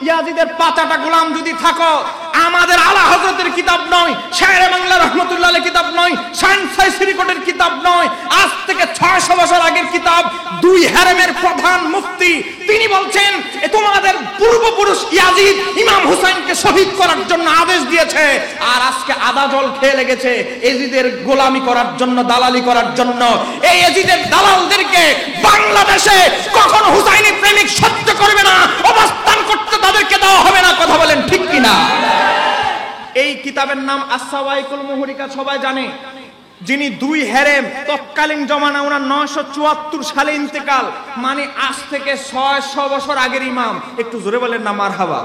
ইয়াজিদের পাঁচাটা গোলাম যদি থাকো, আমাদের আলা হযরতের কিতাব নয়, শায়েরে বাংলা রহমাতুল্লাহ আলাইহির কিতাব নয়, শানসাই শ্রীকোটের কিতাব নয়, আজ থেকে 600 বছর আগের কিতাব, দুই হারেমের প্রধান মুফতি তিনি বলছেন তোমাদের পূর্বপুরুষ ইয়াজিদ ইমাম হুসাইনকে শহীদ করার জন্য আদেশ দিয়েছে, আর আজকে আদা জল খেয়ে লেগেছে ইয়াজিদের গোলামি করার জন্য, দালালি করার জন্য। এই ইয়াজিদের দালালদেরকে বাংলাদেশে কখনো হুসাইনি প্রেমিক সহ্য করবে না, অবস্থান করতে তাদেরকে দেওয়া হবে না। কথা বলেন ঠিক কিনা? এই কিতাবের নাম আস-সাওয়াইকুল মুহরিকা, সবাই জানে। যিনি দুই হেরেম, তৎকালীন জমানা, ওনার 974 সালে ইন্তেকাল, মানে আজ থেকে 600 বছর আগের ইমাম। একটু জোরে বলেন না মারহাবা।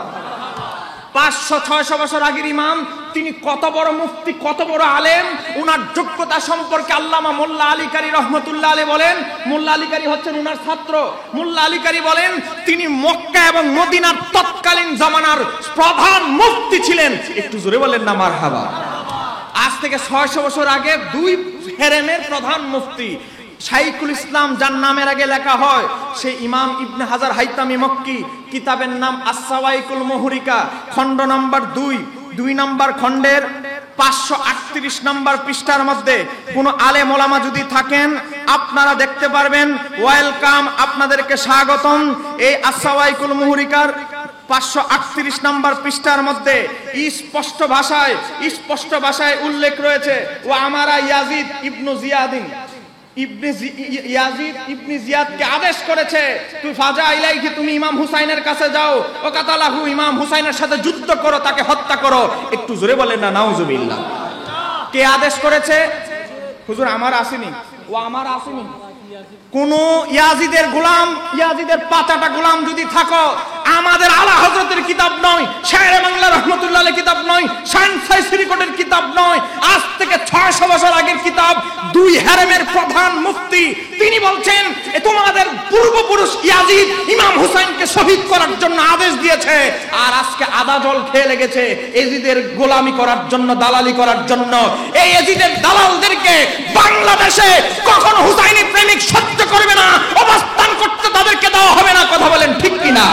500-600 বছর আগের ইমাম, তিনি কত বড় মুফতি, কত বড় আলেম। ওনার যোগ্যতা সম্পর্কে আল্লামা মোল্লা আলী কারী রহমতুল্লাহ আলাইহি বলেন, মোল্লা আলী কারী হচ্ছেন ওনার ছাত্র। মোল্লা আলী কারী বলেন তিনি মক্কা এবং মদিনার তৎকালীন জমানার প্রধান মুফতি ছিলেন। একটু জোরে বলেন না মারহাবা। আজ থেকে 600 বছর আগে দুই হেরেমের প্রধান মুফতি শাইখুল ইসলাম, যার নামের আগে লেখা হয় সেই ইমাম ইবনে হাজার হাইতামি মক্কি, কিতাবের নাম আস-সাওয়াইকুল মুহরিকা, খণ্ড নাম্বার 2 নম্বর খণ্ডের 538 নম্বর পৃষ্ঠার মধ্যে কোন আলেম ওলামা যদি থাকেন আপনারা দেখতে পারবেন। ওয়েলকাম, আপনাদেরকে স্বাগতম। এই আস-সাওয়াইকুল মুহরিকার 538 নম্বর পৃষ্ঠার মধ্যে স্পষ্ট ভাষায় উল্লেখ রয়েছে, ও আমারা ইয়াজিদ ইবনে জিয়াদকে আদেশ করেছে, তুই ফাজা ইলাইহি, তুমি ইমাম হুসাইনের কাছে যাও, ও কাতালাহু, ইমাম হুসাইনের সাথে যুদ্ধ করো, তাকে হত্যা করো। একটু জোরে বলেন না নাউজুবিল্লাহ। কে আদেশ করেছে? হুজুর আমার আসেনি, ও আমার আসেনি। কোন ইয়াজিদের গোলাম, ইয়াজিদের পাঁচাটা গোলাম যদি থাকো, আমাদের আলা হযরতের কিতাব নয়, শায়েরে বাংলা রহমাতুল্লাহ আলাইহির কিতাব নয়, শানসাই শ্রীকোটের কিতাব নয়, আজ থেকে 600 বছর আগের কিতাব, দুই হারেমের প্রধান মুফতি তিনি বলছেন তোমাদের পূর্বপুরুষ ইয়াজিদ ইমাম হুসাইনকে শহীদ করার জন্য আদেশ দিয়েছে, আর আজকে আদা জল খেয়ে লেগেছে ইয়াজিদের গোলামি করার জন্য, দালালি করার জন্য। এই ইয়াজিদের দালালদেরকে বাংলাদেশে কখনো হুসাইনি প্রেমিক সহ্য করবে না, অবস্থান করতে তাদেরকে দেওয়া হবে না। কথা বলেন ঠিক কিনা?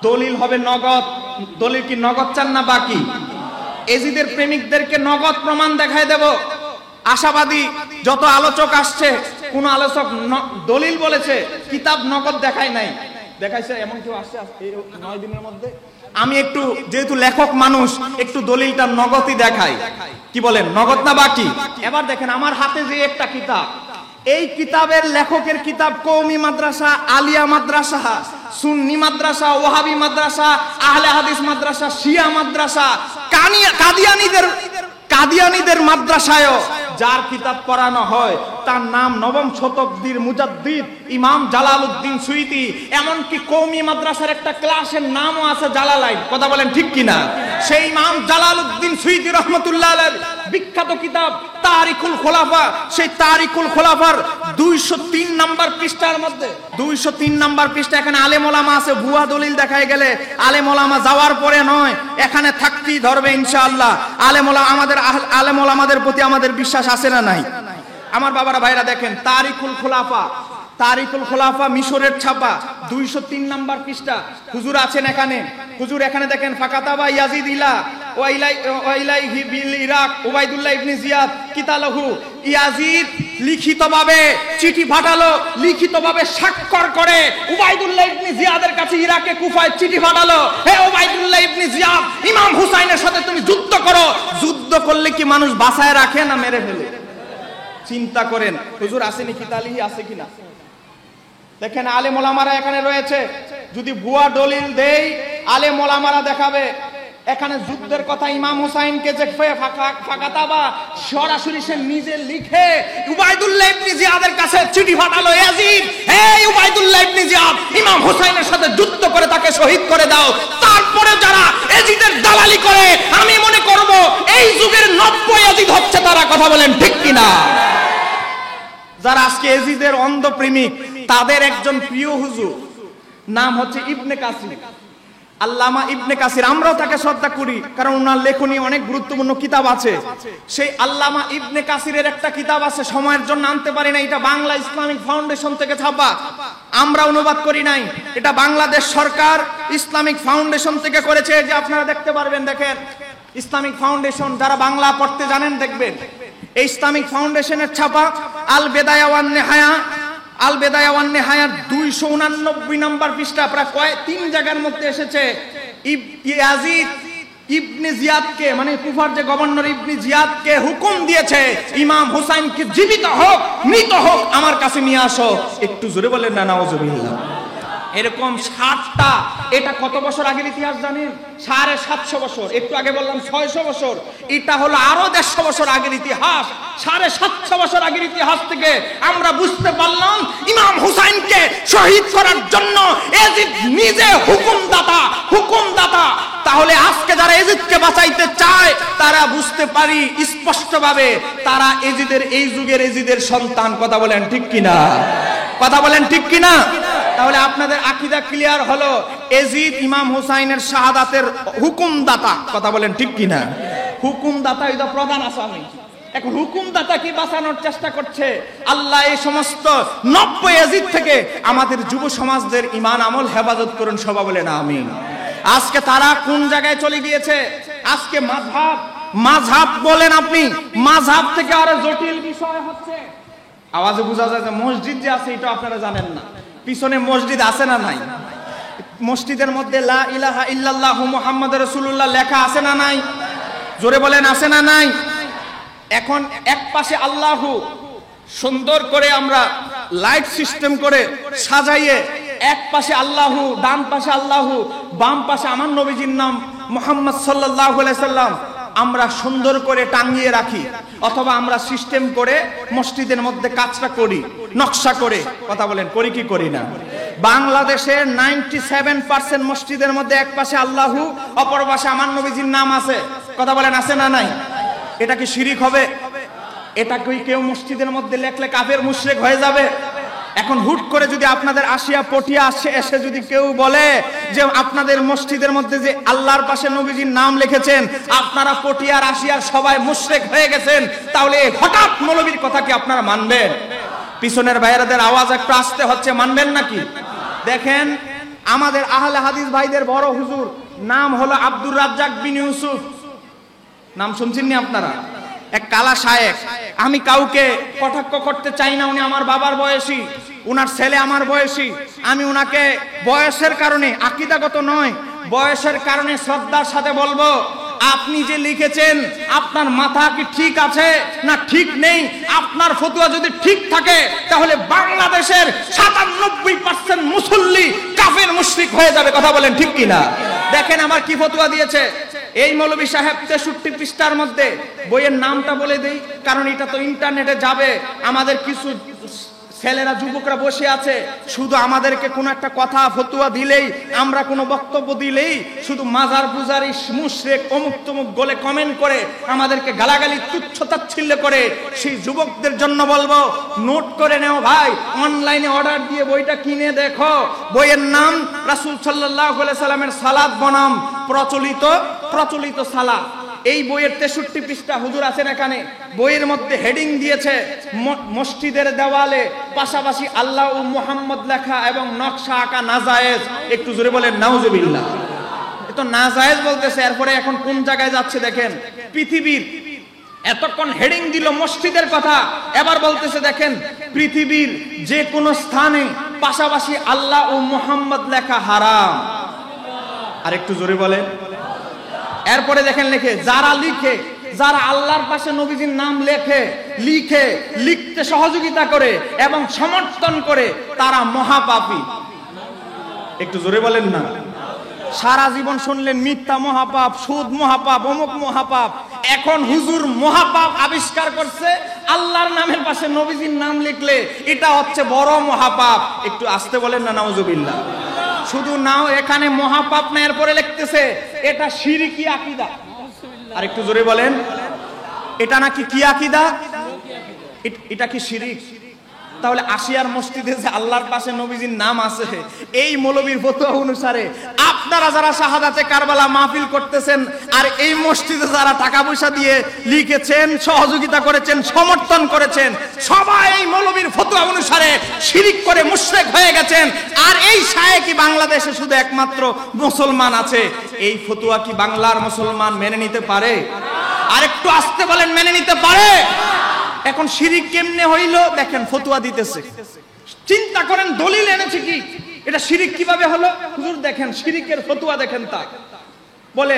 দলিল হবে নগদ। দলিল কি নগদ চান না বাকি? এজিদের প্রেমিকদেরকে নগদ প্রমাণ দেখায় দেব। আশাবাদী যত আলোচক আসছে, কোন আলোচক দলিল বলেছে, কিতাব নগদ দেখায় নাই। দেখাইছে এমন কেউ আসছে এই 9 দিনের মধ্যে? আমি একটু, যেহেতু লেখক মানুষ, একটু দলিলটা নগদই দেখাই। কি বলেন, নগদ না বাকি? এবার দেখেন আমার হাতে যে একটা কিতাব, এই কিতাবের লেখকের কিতাব কওমি মাদ্রাসা, আলিয়া মাদ্রাসা, সুন্নি মাদ্রাসা, ওয়াহাবি মাদ্রাসা, আহলে হাদিস মাদ্রাসা, শিয়া মাদ্রাসা, কাদিয়ানীদের মাদ্রাসায়ও যার কিতাব পড়ানো হয় তার নাম নবম শতাব্দীর মুজাদ্দিদ ইমাম জালালউদ্দিন সুয়ুতী। এমনকি কওমি মাদ্রাসার একটা ক্লাসের নামও আছে জালালাইন। কথা বলেন ঠিক কিনা? সেই ইমাম জালালউদ্দিন সুয়ুতী রহমতুল্লাহ আলাইহির বিখ্যাত কিতাব তারিকুল খোলাফা, সেই তারিকুল খোলাফার 203 নম্বর পৃষ্ঠার মধ্যে, 203 নম্বর পৃষ্ঠা, এখানে আলেম ওলামা আছে। ভুয়া দলিল দেখায় গেলে আলেম ওলামা যাওয়ার পরে নয়, এখানে থাকতেই ধরবে ইনশাআল্লাহ। আলেম ওলামাদের প্রতি আমাদের বিশ্বাস আছে না নাই? আমার বাবারা ভাইরা দেখেন তারিকুল খোলাফা মিশরের ছাপা, 203 নম্বর পৃষ্ঠা। হুজুর আছেন এখানে, হুজুর এখানে দেখেন, ফাকাতাবা ইয়াজিদ ইলা ওয়াইলাইহি বিল ইরাক উবাইদুল্লাহ ইবনে জিয়াদ কিতালাহু। ইয়াজিদ লিখিতভাবে চিঠি পাঠালো, লিখিতভাবে স্বাক্ষর করে উবাইদুল্লাহ ইবনে জিয়াদের কাছে ইরাকে কুফায় চিঠি পাঠালো, হে উবাইদুল্লাহ ইবনে জিয়াদ, ইমাম হুসাইনের সাথে তুমি যুদ্ধ করো। যুদ্ধ করলে কি মানুষ বাঁচায় রাখে না মেরে ফেলে? চিন্তা করেন। হুজুর আসেনি, কিতালিহি আছে কিনা দেখেন। আলেম ওলামারা এখানে রয়েছে, যদি ভুয়া দলিল দেই আলেম ওলামারা দেখাবে। এখানে যুদ্ধের কথা ইমাম হুসাইনকে যে ফাকাতাবা সরাসরি সে নিজে লিখে উবাইদুল্লাহ ইবনে জিয়াদের কাছে চিঠি পাঠালো, ইয়াজিদ, হে উবাইদুল্লাহ ইবনে জিয়াদ, ইমাম হুসাইনের সাথে যুদ্ধ করে তাকে শহীদ করে দাও। তারপরে যারা ইয়াজিদের দালালি করে, আমি মনে করব এই যুগের 90 ইয়াজিদ হচ্ছে তারা। কথা বলেন ঠিক কিনা? যারা আজকে ইয়াজিদের অন্ধ প্রেমিক, তাদের একজন প্রিয় হুজুর নাম হচ্ছে ইবনে কাসির। আল্লামা ইবনে কাসির, আমরাও তাকে শ্রদ্ধা করি কারণ ওনার লেখনী অনেক গুরুত্বপূর্ণ কিতাব আছে। সেই আল্লামা ইবনে কাসিরের একটা কিতাব আছে, সময়ের জন্য আনতে পারি না, এটা বাংলা ইসলামিক ফাউন্ডেশন থেকে ছাপা, আমরা অনুবাদ করি নাই, এটা বাংলাদেশ সরকার ইসলামিক ফাউন্ডেশন থেকে করেছে। যে আপনারা দেখতে পারবেন, দেখেন ইসলামিক ফাউন্ডেশন, যারা বাংলা পড়তে জানেন দেখবেন, এই ইসলামিক ফাউন্ডেশনের ছাপা আল বেদায়া ওয়ান নেহায়া, আল বেদায়া ওয়ান নেহায়ার 289 নম্বর পৃষ্ঠা, প্রায় 3 জায়গার মধ্যে এসেছে ইয়াজিদ ইবনে জিয়াদকে, মানে কুফার যে গভর্নর ইবনে জিয়াদকে হুকুম দিয়েছে ইমাম হুসাইনকে জীবিত হোক মৃত হোক আমার কাছে নিয়ে আসো। একটু জোরে বলেন না নাউজুবিল্লাহ। এরকম 60টা, এটা কত বছর আগের ইতিহাস জানেন? 750 বছর। একটু আগে বললাম 600 বছর, এটা হলো আরো 150 বছর আগের ইতিহাস। 750 বছর আগের ইতিহাস থেকে আমরা বুঝতে পারলাম ইমাম হুসাইনকে শহীদ করার জন্য ইয়াজিদ নিজে হুকুমদাতা। তাহলে আজকে যারা ইয়াজিদকে বাঁচাইতে চায় তারা বুঝতে পারি স্পষ্টভাবে তারা ইয়াজিদের, এই যুগের ইয়াজিদের সন্তান। কথা বলেন ঠিক কিনা? কথা বলেন ঠিক কিনা? তাহলে আপনাদের আকীদা ক্লিয়ার হলো, ইয়াজিদ ইমাম হুসাইনের শাহাদাতের হুকুমদাতা। কথা বলেন ঠিক কিনা? হুকুমদাতা এটা প্রধান আসামি। এখন হুকুমদাতা কি বাঁচানোর চেষ্টা করছে। আল্লাহ এই সমস্ত 90 ইয়াজিদ থেকে আমাদের যুব সমাজদের ঈমান আমল হেফাজত করুন, সবাই বলেন আমিন। আজকে তারা কোন জায়গায় চলে গিয়েছে? আজকে মাযহাব বলেন আপনি, মাযহাব থেকে আরো জটিল বিষয় হচ্ছে। আওয়াজে বোঝা যায় যে মসজিদ যে আছে এটা আপনারা জানেন না। পিছনে মসজিদ আছে না নাই? মসজিদের মধ্যে লা ইলাহা ইল্লাল্লাহু মুহাম্মাদুর রাসূলুল্লাহ লেখা আছে না নাই? জোরে বলেন আছে না নাই? এখন এক পাশে আল্লাহু সুন্দর করে আমরা লাইট সিস্টেম করে সাজাইয়ে, এক পাশে আল্লাহু, ডান পাশে আল্লাহু, বাম পাশে আমার নবীজির নাম মুহাম্মদ সাল্লাল্লাহু আলাইহি সাল্লাম আমরা সুন্দর করে টাঙিয়ে রাখি, অথবা আমরা সিস্টেম করে মসজিদের মধ্যে কাজটা করি নকশা করে। কথা বলেন করি কি করি না? বাংলাদেশের 97% মসজিদের মধ্যে এক পাশে আল্লাহু, অপর পাশে আমার নবীজির নাম আছে। কথা বলেন আছে না নাই? এটা কি শিরিক হবে? এটা কি কেউ মসজিদের মধ্যে লেখলে কাফের মুশরিক হয়ে যাবে? এখন হুট করে যদি আপনাদের আসিয়া পটিয়া এসে যদি কেউ বলে যে আপনাদের মসজিদের মধ্যে যে আল্লাহর পাশে নবীজির নাম লিখেছেন, আপনারা পটিয়ার আসিয়ার সবাই মুশরিক হয়ে গেছেন, তাহলে হঠাৎ মৌলবীর কথা কি আপনারা মানবেন? পিছনের ভাইয়েরাদের আওয়াজ একটু আসতে হচ্ছে, মানবেন নাকি? দেখেন আমাদের আহলে হাদিস ভাইদের বড় হুজুর নাম হলো আব্দুর রাজ্জাক বিন ইউসুফ, নাম শুনছেন নি আপনারা? এক কালা শায়েখ। আমি কাউকে কটাক্ষ করতে চাই না, উনি আমার বাবার বয়সী, উনার ছেলে আমার বয়সী। আমি উনাকে বয়সের কারণে, আকীদাগত নয়, বয়সের কারণে শ্রদ্ধার সাথে বলবো, আপনি যে লিখেছেন আপনার মাথা কি ঠিক আছে না ঠিক নেই? আপনার ফতোয়া যদি ঠিক থাকে তাহলে বাংলাদেশের 97% মুসল্লি কাফের মুশরিক হয়ে যাবে। কথা বলেন ঠিক কিনা? দেখেন আমার কি ফতোয়া দিয়েছে এই মৌলভী সাহেব 63 পৃষ্ঠার মধ্যে। বইয়ের নামটা বলে দেই কারণ এটা তো ইন্টারনেটে যাবে। আমাদের কিছু ছেলেরা, যুবকরা বসে আছে, শুধু আমাদেরকে কোনো একটা কথা ফতোয়া দিলেই, আমরা কোনো বক্তব্য দিলেই শুধু মাজার পূজারি, মুশরিক, অমুক তমুক বলে কমেন্ট করে আমাদেরকে গালাগালি তুচ্ছ-তাচ্ছিল্য করে। সেই যুবকদের জন্য বলবো, নোট করে নেও ভাই, অনলাইনে অর্ডার দিয়ে বইটা কিনে দেখো। বইয়ের নাম রাসূল সাল্লাল্লাহু আলাইহি সাল্লামের সালাত বনাম প্রচলিত সালাত। এই বইয়ের 63 পৃষ্ঠা, হুজুর আছেন এখানে। বইয়ের মধ্যে হেডিং দিয়েছে মসজিদের দেওয়ালে পাশাপাশি আল্লাহ ও মুহাম্মদ লেখা এবং নকশা আঁকা নাজায়েজ। একটু জোরে বলেন নাউজুবিল্লাহ। এ তো নাজায়েজ বলতেছে, এরপরে এখন কোন জায়গায় যাচ্ছে দেখেন। পৃথিবীর এতক্ষণ হেডিং দিল মসজিদের কথা, এবার বলতেছে দেখেন পৃথিবীর যে কোনো স্থানে পাশাপাশি আল্লাহ ও মুহাম্মদ লেখা হারাম। আর একটু জোরে বলেন। এরপরে দেখেন লেখে, যারা আল্লাহর পাশে নবীজির নাম লিখতে সহযোগিতা করে এবং সমর্থন করে তারা মহাপাপী। একটু জোরে বলেন না। সারা জীবন শুনলেন মিথ্যা মহাপাপ, সুদ মহাপাপ, অমুক মহাপাপ। এখন হুজুর মহাপাপ আবিষ্কার করছে, আল্লাহর নামের পাশে নবীজির নাম লিখলে এটা হচ্ছে বড় মহাপাপ। একটু আসতে বলেন না নাউজুবিল্লাহ। শুধু নাও এখানে মহাপাপ না, এরপরে লিখতেছে এটা শিরকি আকীদা। আর একটু জোরে বলেন, এটা নাকি কি আকীদা? এটা কি শিরিক? তাহলে আশিয়ার মসজিদে যে আল্লাহর পাশে নবীজির নাম আছে, এই মৌলবীর ফতোয়া অনুসারে আপনারা যারা শাহাদাতে কারবালা মাহফিল করতেছেন আর এই মসজিদে যারা টাকা পয়সা দিয়ে লিখেছেন, সহযোগিতা করেছেন, সমর্থন করেছেন, সবাই এই মৌলবীর ফতোয়া অনুসারে শিরিক করে মুশরিক হয়ে গেছেন। আর এই শায়েখই বাংলাদেশে শুধু একমাত্র মুসলমান আছে। এই ফতোয়া কি বাংলার মুসলমান মেনে নিতে পারে? আর একটু আস্তে বলেন, মেনে নিতে পারে? এখন শিরিক কেমনে হইল দেখেন, ফতোয়া দিতেছে। চিন্তা করেন দলিল এনেছে কি, এটা শিরিক কিভাবে হলো? হুজুর দেখেন শিরিকের ফতোয়া দেখেন। তা বলে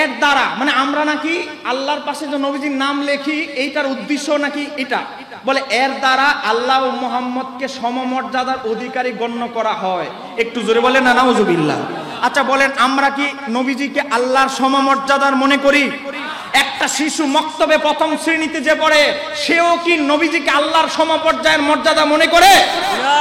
এর দ্বারা মানে আমরা নাকি আল্লাহর পাশে যে নবীজির নাম লেখি এইটার উদ্দেশ্য নাকি এটা, বলে এর দ্বারা আল্লাহ ও মুহাম্মদকে সমমর্যাদার অধিকারী গণ্য করা হয়। একটু জোরে বলেন না নাউজুবিল্লাহ। আচ্ছা বলেন আমরা কি নবীজিকে আল্লাহর সমমর্যাদার মনে করি? একটা শিশু মক্তবে প্রথম শ্রেণীতে যে পড়ে সেও কি নবীজিকে আল্লাহর সমপর্যায়ের মর্যাদা মনে করে?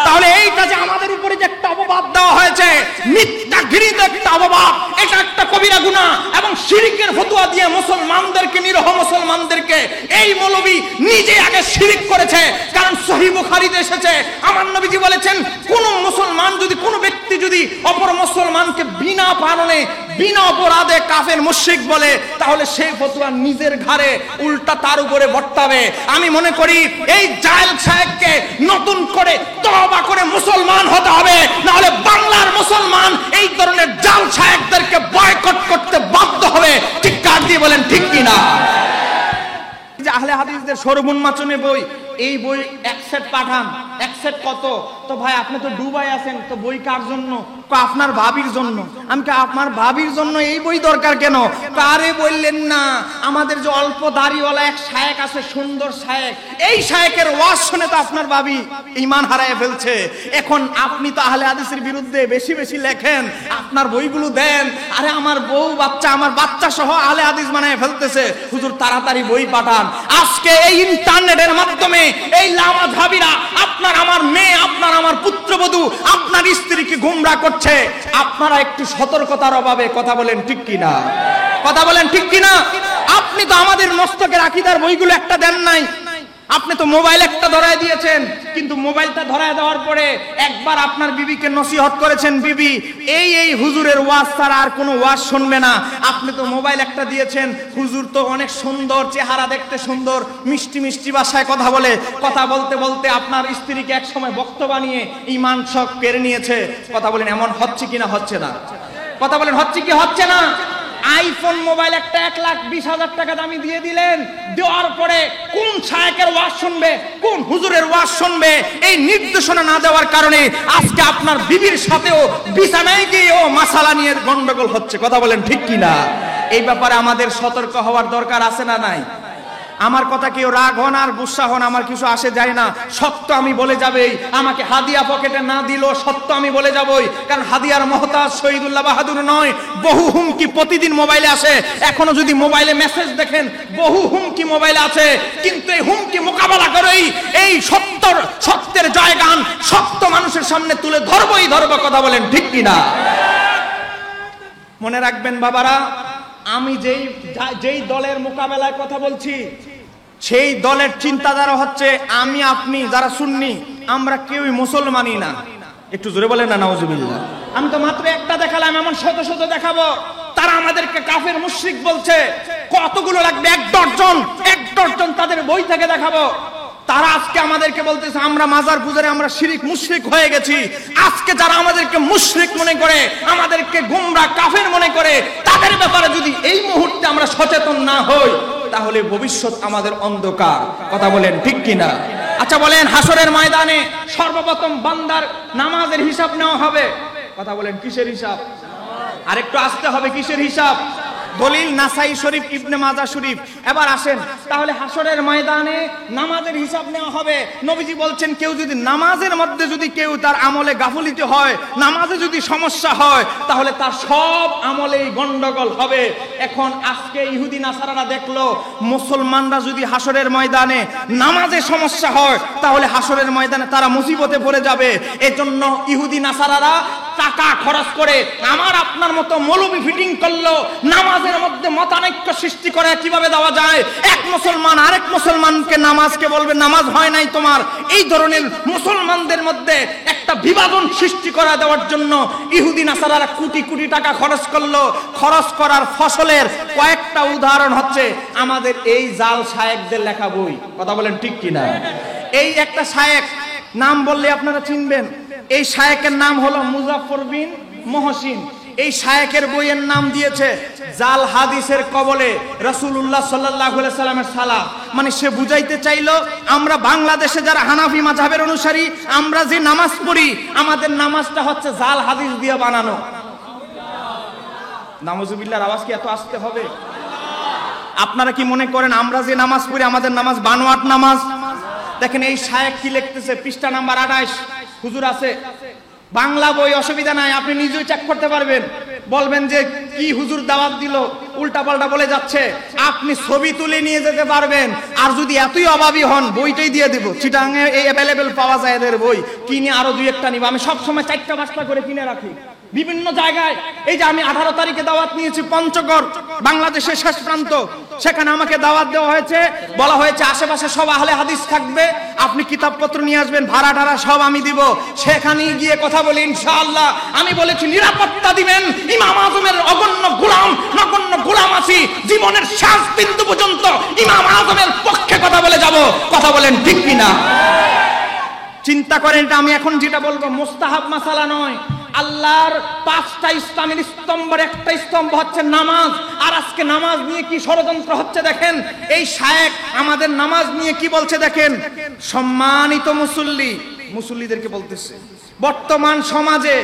তাহলে এইটা যে আমাদের উপরে যে একটা অপবাদ দেওয়া হয়েছে, মিথ্যা ঘৃণিত একটা অপবাদ, এটা একটা কবিরা গুনাহ। এবং শিরিকের ফতোয়া দিয়ে মুসলমানদেরকে, নিরহ মুসলমানদেরকে এই মৌলবী নিজে আগে শিরিক করেছে। কারণ সহিহ বুখারীতে এসেছে, আমার নবীজি বলেছেন কোন মুসলমান যদি, কোন ব্যক্তি যদি অপর মুসলমানকে বিনা কারণে বিনা অপরাধে কাফের মুশরিক বলে, তাহলে সেই ফতোয়া নিজের ঘাড়ে উল্টা তার উপরে বর্তাবে। আমি মনে করি এই জায়েল শায়েখকে নতুন করে তওবা করে মুসলমান হতে হবে, না হলে বাংলার মুসলমান এই ধরনের জাল শায়েখদেরকে বয়কট করতে বাধ্য হবে। ঠিক কার দিয়ে বলেন, ঠিক কিনা? যে আহলে হাদিসদের সর্বমোচনে বই, এই বই এক সেট পাঠান। এক সেট কত? তো ভাই আপনি তো দুবাই আছেন, তো বই কার জন্য? আপনার ভাবির জন্য। আমি কি আপনার ভাবির জন্য এই বই দরকার কেন? কারে বললেন না, আমাদের যে অল্প দাড়িওয়ালা এক শায়েখ আছে, সুন্দর শায়েখ, এই শায়েখের ওয়াজ শুনে তো আপনার ভাবি ঈমান হারায় ফেলছে। এখন আপনি তো আহলে হাদিসের বিরুদ্ধে বেশি বেশি লেখেন, আপনার বইগুলো দেন। আরে আমার বউ বাচ্চা, আমার বাচ্চা সহ আহলে হাদিস বানায় ফেলতেছে। হুজুর তাড়াতাড়ি বই পাঠান। আজকে এই ইন্টারনেটের মাধ্যমে এই লামাযহাবীরা আপনার আমার মেয়ে, আপনার আমার পুত্রবধূ, আপনার স্ত্রীকে গোমরাহ করছে। আপনারা একটু সতর্কতার অভাবে কথা বলেন, ঠিক কিনা? কথা বলেন, ঠিক কিনা? আপনি তো আমাদের মস্তকের আকীদার বইগুলো একটা দেন নাই। আপনি তো মোবাইল একটা ধরায় দিয়েছেন, কিন্তু মোবাইলটা ধরায় দেওয়ার পরে একবার আপনার বিবিকে নসিহত করেছেন, বিবি এই এই হুজুরের ওয়াজ ছাড়া আর কোনো ওয়াজ শুনবে না। আপনি তো মোবাইল একটা দিয়েছেন, হুজুর তো অনেক সুন্দর, চেহারা দেখতে সুন্দর, মিষ্টি মিষ্টি ভাষায় কথা বলে। কথা বলতে বলতে আপনার স্ত্রীকে এক সময় বক্তা বানিয়ে ঈমান সব কেড়ে নিয়েছে। কথা বলেন এমন হচ্ছে কিনা? হচ্ছে না? কথা বলেন হচ্ছে কি হচ্ছে না? আইফোন মোবাইল একটা 1,20,000 টাকা দামি দিয়ে দিলেন। দেওয়ার পরে কোন শায়েখের ওয়াজ শুনবে, কোন হুজুরের ওয়াজ শুনবে, এই নির্দেশনা না দেওয়ার কারণে আজকে আপনার বিবির সাথেও বিছানায় গিয়েও মাসালা নিয়ে গন্ডগোল হচ্ছে। কথা বলেন ঠিক কিনা? এই ব্যাপারে আমাদের সতর্ক হওয়ার দরকার আছে না নাই? আমার কথা কেউ রাগ হন আর গুসা হন, আমার কিছু আসে যায় না। সত্য আমি বলে যাবেই। আমাকে হাদিয়া পকেটে না দিলেও সত্য আমি বলে যাবই। কারণ হাদিয়ার মহতাজ শহীদুল্লাহ বাহাদুর নয়। বহু হুমকি প্রতিদিন মোবাইলে আসে। এখনো যদি মোবাইলে মেসেজ দেখেন, বহু হুমকি মোবাইলে আছে। কিন্তু এই হুমকি মোকাবেলা করেই এই সত্যের জয়গান সত্য মানুষের সামনে তুলে ধরবই ধরব। কথা বলেন ঠিক কিনা? মনে রাখবেন বাবারা, আমি যেই দলের মোকাবেলায় কথা বলছি, সেই দলের চিন্তাধারা হচ্ছে আমি আপনি যারা সুন্নি, আমরা কেউই মুসলমানই না। একটু জোরে বলেন না নাউজুবিল্লাহ। আমি তো মাত্র একটা দেখালাম, এমন শত শত দেখাবো। তারা আমাদেরকে কাফের মুশরিক বলছে। কতগুলো লাগবে? এক ডজন তাদের বই থেকে দেখাবো। তারা আজকে আমাদেরকে বলতেছে আমরা মাজার পূজারে আমরা শিরিক মুশরিক হয়ে গেছি। আজকে যারা আমাদেরকে মুশরিক মনে করে, আমাদেরকে গোমরাহ কাফের মনে করে, তাদের ব্যাপারে যদি এই মুহূর্তে আমরা সচেতন না হই, তাহলে ভবিষ্যৎ আমাদের অন্ধকার। কথা বলেন ঠিক কিনা? আচ্ছা বলেন, হাসরের ময়দানে সর্বপ্রথম বান্দার নামাজের হিসাব নেওয়া হবে। কথা বলেন কিসের হিসাব? আরেকটু আসতে হবে, কিসের হিসাব? দলিল নাসাই শরীফ, ইবনে মাজাহ শরীফ। এবার আসেন, তাহলে হাসরের ময়দানে নামাজের হিসাব নেওয়া হবে। নবীজি বলছেন কেউ যদি নামাজের মধ্যে যদি কেউ তার আমলে গাফলিত হয়, নামাজে যদি সমস্যা হয়, তাহলে তার সব আমলেই গন্ডগোল হবে। এখন আজকে ইহুদি নাসারারা দেখলো মুসলমানরা যদি হাসরের ময়দানে নামাজে সমস্যা হয়, তাহলে হাসরের ময়দানে তারা মুসিবতে পড়ে যাবে। এজন্য ইহুদি নাসারারা টাকা খরচ করে আমার আপনার মতো মৌলবি ফিটিং করলো, নামাজের মধ্যে মতানৈক্য সৃষ্টি করে কিভাবে দেওয়া যায়। এক মুসলমান আরেক মুসলমানকে নামাজকে বলবে নামাজ হয় নাই তোমার। এই ধরনের মুসলমানদের মধ্যে একটা একটা বিভাজন সৃষ্টি করা দেওয়ার জন্য ইহুদি নাসারারা কোটি কোটি টাকা খরচ করলো। খরচ করার ফসলের কয়েকটা উদাহরণ হচ্ছে আমাদের এই জাল শায়েখদের লেখা বই। কথা বলেন ঠিক কিনা? এই একটা শায়েখ নাম বললে আপনারা চিনবেন। এই শায়েখের নাম হলো মুজাফফর বিন মহসিন। এই শায়েখের বইয়ের নাম দিয়েছে জাল হাদিসের কবলে রাসূলুল্লাহ সাল্লাল্লাহু আলাইহি সাল্লামের সালাত। মানে সে বুঝাইতে চাইলো আমরা বাংলাদেশে যারা হানাফি মাযহাবের অনুসারী, আমরা যে নামাজ পড়ি আমাদের নামাজটা হচ্ছে জাল হাদিস দিয়ে বানানো। নাউজুবিল্লাহর আওয়াজ কি এত আসতে হবে? আপনারা কি মনে করেন আমরা যে নামাজ পড়ি আমাদের নামাজ বানোয়াট নামাজ? দেখেন এই শায়েখ কি লিখতেছে, পৃষ্ঠা নাম্বার 28। হুজুর আছে বাংলা বই, অসুবিধা নাই, আপনি নিজেই চেক করতে পারবেন। বলবেন যে কি হুজুর দাওয়াত দিল, উল্টাপাল্টা বলে যাচ্ছে, আপনি ছবি তুলে নিয়ে যেতে পারবেন। আর যদি এতই অভাবী হন বইটাই দিয়ে দিব, চিটাঙে এই অ্যাভেলেবেল পাওয়া যায় এদের বই, কিনে আরো দুই একটা নিব। আমি সবসময় 4টা-5টা করে কিনে রাখি বিভিন্ন জায়গায়। এই যে আমি 18 তারিখে দাওয়াত নিয়েছি পঞ্চগড়, বাংলাদেশের শেষ প্রান্ত, সেখানে আমাকে দাওয়াত দেওয়া হয়েছে। বলা হয়েছে আশেপাশে সব আহলে হাদিস থাকবে, আপনি কিতাবপত্র নিয়ে আসবেন, ভাড়া টাড়া সব আমি দিব। সেখানে গিয়ে কথা বলি ইনশাআল্লাহ। আমি বলেছি নিরাপত্তা দিবেন, ইমাম আজমের অগণ্য গোলাম নগণ্য গোলাম আছি, জীবনের শেষ বিন্দু পর্যন্ত ইমাম আজমের পক্ষে কথা বলে যাব। কথা বলেন ঠিক কিনা? চিন্তা করেন, এটা আমি এখন যেটা বলবো মুস্তাহাব মাসালা নয়। আল্লাহর 5টা ইসলামের স্তম্ভের একটা স্তম্ভ হচ্ছে নামাজ। আর আজকে নামাজ নিয়ে কি ষড়যন্ত্র হচ্ছে দেখেন। এই শায়েখ আমাদের নামাজ নিয়ে কি বলছে দেখেন। সম্মানিত মুসল্লিদেরকে বলতেছে, বর্তমান সমাজে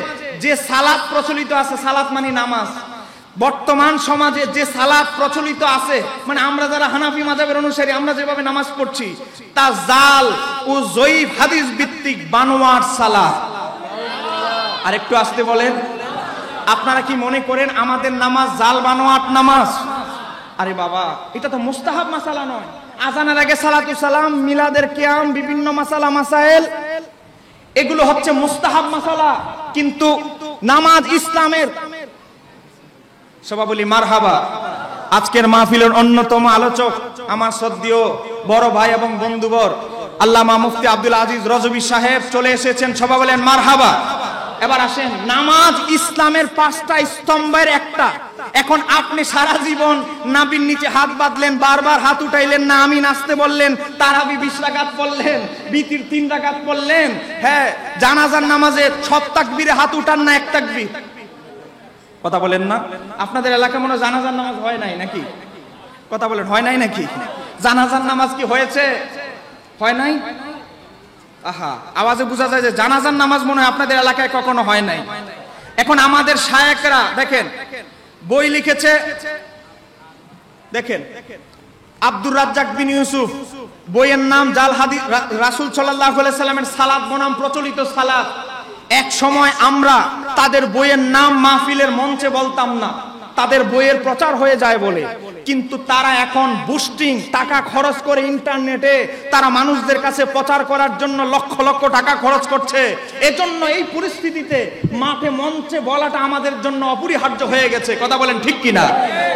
যে সালাত প্রচলিত আছে, সালাত মানে নামাজ, বর্তমান সমাজে যে সালাত প্রচলিত আছে, মানে আমরা যারা হানাফি মাযহাবের অনুসারী আমরা যেভাবে নামাজ পড়ছি, তা জাল ও জয়ীফ হাদিস ভিত্তিক বানোয়াট সালাত। আর একটু আসতে বলেন, আপনারা কি মনে করেন আমাদের নামাজ জাল বানোয়াট নামাজ? আরে বাবা, এটা তো মুস্তাহাব মাসালা নয়। আজানের আগে সালাতু সালাম, মিলাদের কিয়াম, বিভিন্ন মাসালা মাসাইল, এগুলো হচ্ছে মুস্তাহাব মাসালা। কিন্তু নামাজ ইসলামের, সবাই বলি মারহাবা। আজকের মাহফিলের অন্যতম আলোচক আমার শ্রদ্ধেয় বড় ভাই এবং বন্ধুবর আল্লামা মুফতি আব্দুল আজিজ রজবী সাহেব চলে এসেছেন, সবাই বলেন মারহাবা। এবার আসেন, নামাজ ইসলামের 5টা স্তম্ভের একটা। এখন আপনি সারা জীবন নাবির নিচে হাত বাঁধলেন, বারবার হাত উঠাইলেন না, আমি নাচতে বললেন, তারাবি 20 রাকাত পড়লেন, বিতির 3 রাকাত পড়লেন, হ্যাঁ জানাজার নামাজে সব তাকবীরে হাত উঠান না, এক তাকবীর। কথা বলেন না? আপনাদের এলাকায় মনে জানাজার নামাজ হয় নাই নাকি? কথা বলেন, হয় নাই নাকি? জানাজার নামাজ কি হয়েছে? হয় নাই? আহা, আওয়াজে বোঝা যায় যে জানাজার নামাজ মনে হয় আপনাদের এলাকায় কখনো হয় নাই। এখন আমাদের শায়েখরা দেখেন বই লিখেছে, দেখেন আব্দুর রাজ্জাক বিন ইউসুফ, বইয়ের নাম জাল হাদিস রাসূল সাল্লাল্লাহু আলাইহি সাল্লামের সালাত বনাম প্রচলিত সালাত। এক সময় আমরা তাদের বইয়ের নাম মাহফিলের মঞ্চে বলতাম না, তাদের বইয়ের প্রচার হয়ে যায় বলে, কিন্তু তারা এখন বুস্টিং টাকা খরচ করে ইন্টারনেটে তারা মানুষদের কাছে প্রচার করার জন্য লক্ষ লক্ষ টাকা খরচ করছে। এজন্য এই পরিস্থিতিতে মাঠে মঞ্চে বলাটা আমাদের জন্য অপরিহার্য হয়ে গেছে। কথা বলেন ঠিক কিনা?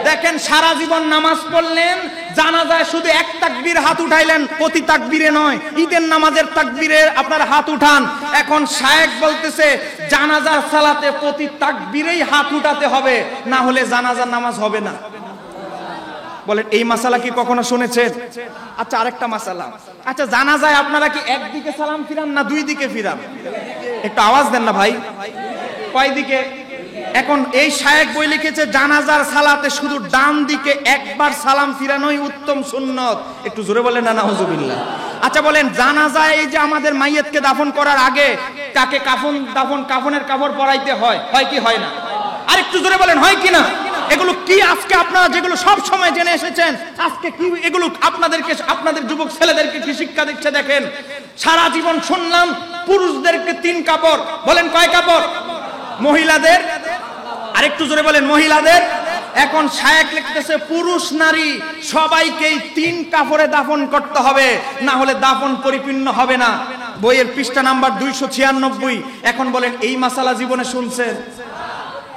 দেখেন সারা জীবন নামাজ পড়লেন, জানাজায় শুধু এক তাকবীর হাত উঠাইলেন, প্রতি তাকবীরে নয়, ঈদের নামাজের তাকবীরে আপনার হাত উঠান। এখন শায়েখ বলতেছে জানাজার সালাতে প্রতি তাকবীরেই হাত উঠাতে হবে, না হলে জানাজার নামাজ হবে না। বলেন এই মাসালা কি কখনো শুনেছেন? আচ্ছা আরেকটা মাসালা, আচ্ছা জানাজায় আপনারা কি একদিকে সালাম ফিরান না 2 দিকে ফিরান? একটু আওয়াজ দেন না ভাই, কয় দিকে? এখন এই শায়েখ বই লিখেছে জানাজার সালাতে শুধু ডান দিকে একবার সালাম ফিরানোই উত্তম সুন্নত। একটু জোরে বলেন না নাউজুবিল্লাহ। আচ্ছা বলেন জানাজায় এই যে আমাদের মাইয়াতকে দাফন করার আগে তাকে কাফনের কাপড় পরাইতে হয়, হয় কি হয় না? আর একটু জোরে বলেন হয় কি না? এগুলো কি আজকে আপনারা যেগুলো সব সময় জেনে এসেছেন, আজকে কি এগুলো আপনাদেরকে, আপনাদের যুবক ছেলেদেরকে কি শিক্ষা দিচ্ছে দেখেন। সারা জীবন শুনলাম পুরুষদেরকে 3 কাপড়, বলেন কয় কাপড়? মহিলাদের আরেকটু জোরে বলেন মহিলাদের। এখন শায়েখ লিখতেছে পুরুষ নারী সবাইকেই 3 কাপড়ে দাফন করতে হবে, না হলে দাফন পরিপূর্ণ হবে না। বইয়ের পৃষ্ঠা নাম্বার 296। এখন বলেন এই মাসালা জীবনে শুনছেন?